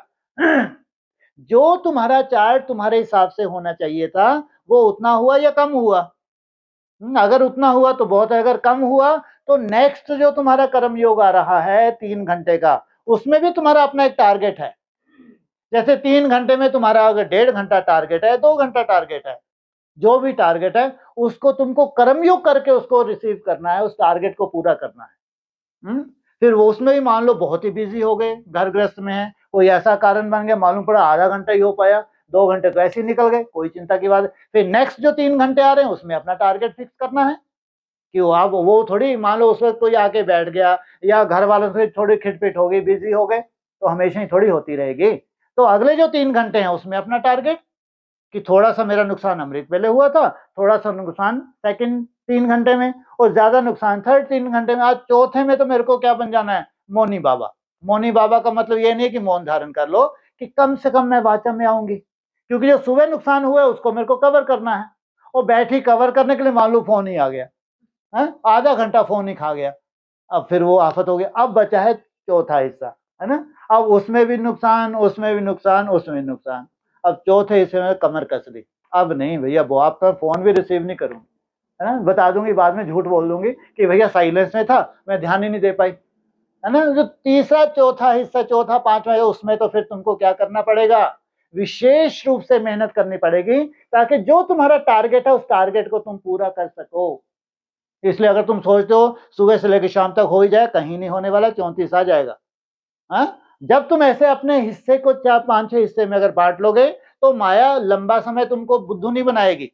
जो तुम्हारा चार्ट तुम्हारे हिसाब से होना चाहिए था वो उतना हुआ या कम हुआ? अगर उतना हुआ तो बहुत है, अगर कम हुआ तो नेक्स्ट जो तुम्हारा कर्म योग आ रहा है 3 घंटे का, उसमें भी तुम्हारा अपना एक टारगेट है। जैसे 3 घंटे में तुम्हारा अगर 1.5 घंटा टारगेट है, 2 घंटा टारगेट है, जो भी टारगेट है उसको तुमको कर्मयोग करके उसको रिसीव करना है, उस टारगेट को पूरा करना है। फिर वो उसमें भी मान लो बहुत ही बिजी हो गए, घर गृहस्थ में है, कोई ऐसा कारण बन गया, मालूम पड़ा आधा घंटा ही हो पाया, 2 घंटे तो ऐसे ही निकल गए, कोई चिंता की बात है। फिर नेक्स्ट जो 3 घंटे आ रहे हैं उसमें अपना टारगेट फिक्स करना है कि आप वो थोड़ी मान लो उस वक्त कोई आके बैठ गया या घर वालों से थोड़ी खिटपिट हो गई, बिजी हो गए, तो हमेशा ही थोड़ी होती रहेगी। तो अगले जो 3 घंटे हैं उसमें अपना टारगेट कि थोड़ा सा मेरा नुकसान अमृत वेले हुआ था, थोड़ा सा नुकसान सेकंड 3 घंटे में और ज्यादा नुकसान थर्ड 3 घंटे में। आज चौथे में तो मेरे को क्या बन जाना है, मौनी बाबा। मौनी बाबा का मतलब ये नहीं है कि मौन धारण कर लो, कि कम से कम मैं वाचा में आऊंगी, क्योंकि जो सुबह नुकसान हुआ है उसको मेरे को कवर करना है। और बैठी कवर करने के लिए मान लो फोन ही आ गया है, आधा घंटा फोन ही खा गया, अब फिर वो आफत हो गया। अब बचा है चौथा हिस्सा, है ना। अब उसमें भी नुकसान, उसमें भी नुकसान, उसमें भी नुकसान। अब चौथे हिस्से में कमर कस ली, अब नहीं भैया, वो आपका फोन भी रिसीव नहीं करूंगी, है ना। बता दूंगी बाद में, झूठ बोल दूंगी कि भैया साइलेंस में था, मैं ध्यान ही नहीं दे पाई, है ना। जो तीसरा चौथा हिस्सा, चौथा पांचवा है, उसमें तो फिर तुमको क्या करना पड़ेगा, विशेष रूप से मेहनत करनी पड़ेगी, ताकि जो तुम्हारा टारगेट है उस टारगेट को तुम पूरा कर सको। इसलिए अगर तुम सोचते हो सुबह से लेकर शाम तक हो ही जाए, कहीं नहीं होने वाला, 34 आ जाएगा। जब तुम ऐसे अपने हिस्से को 4-5-6 हिस्से में अगर बांट लोगे तो माया लंबा समय तुमको बुद्धू नहीं बनाएगी।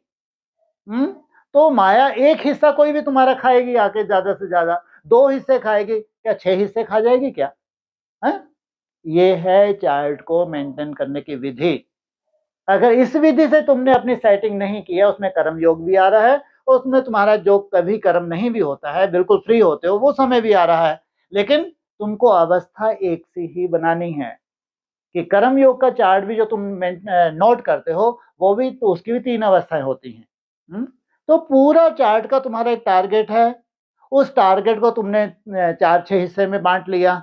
तो माया एक हिस्सा कोई भी तुम्हारा खाएगी आके, ज्यादा से ज्यादा 2 हिस्से खाएगी, क्या 6 हिस्से खा जाएगी क्या? ये है चार्ट को मेंटेन करने की विधि। अगर इस विधि से तुमने अपनी सेटिंग नहीं किया, उसमें कर्म योग भी आ रहा है, उसमें तुम्हारा जो कभी कर्म नहीं भी होता है, बिल्कुल फ्री होते हो, वो समय भी आ रहा है, लेकिन तुमको अवस्था एक सी ही बनानी है कि कर्म योग का चार्ट भी जो तुम नोट करते हो वो भी, तो उसकी भी 3 अवस्थाएं होती हैं। तो पूरा चार्ट का तुम्हारा एक टारगेट है, उस टारगेट को तुमने 4-6 हिस्से में बांट लिया,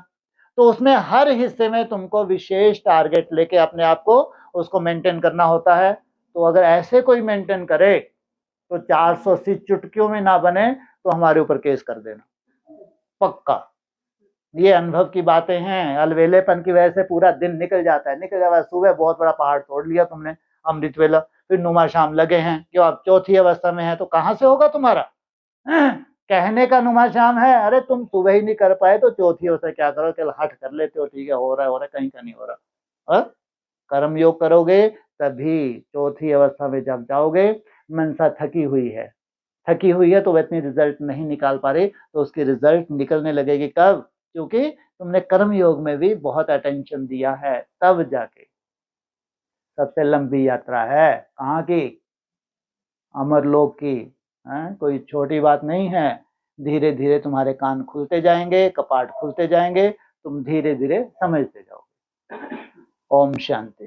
तो उसमें हर हिस्से में तुमको विशेष टारगेट लेके अपने आप को उसको मेंटेन करना होता है। तो अगर ऐसे कोई मेंटेन करे तो 480 चुटकियों में ना बने तो हमारे ऊपर केस कर देना पक्का। ये अनुभव की बातें हैं। अलवेलेपन की वजह से पूरा दिन निकल जाता है, निकल जाता है। सुबह बहुत बड़ा पहाड़ तोड़ लिया तुमने अमृत वेला, फिर नुमा शाम लगे हैं, क्यों आप चौथी अवस्था में है तो कहां से होगा तुम्हारा? कहने का नुमा शाम है, अरे तुम सुबह ही नहीं कर पाए तो चौथी अवस्था क्या करो, चल हट कर लेते हो, ठीक है, हो रहा है, कहीं का नहीं हो रहा। कर्म योग करोगे तभी चौथी अवस्था में जब जाओगे। मनसा थकी हुई है तो वह इतनी रिजल्ट नहीं निकाल पा रही, तो उसकी रिजल्ट निकलने लगेगी कब? क्योंकि तुमने कर्म योग में भी बहुत अटेंशन दिया है, तब जाके। सबसे लंबी यात्रा है कहाँ की? अमरलोक की। कोई छोटी बात नहीं है। धीरे धीरे तुम्हारे कान खुलते जाएंगे, कपाट खुलते जाएंगे, तुम धीरे धीरे समझते जाओगे। ओम शांति।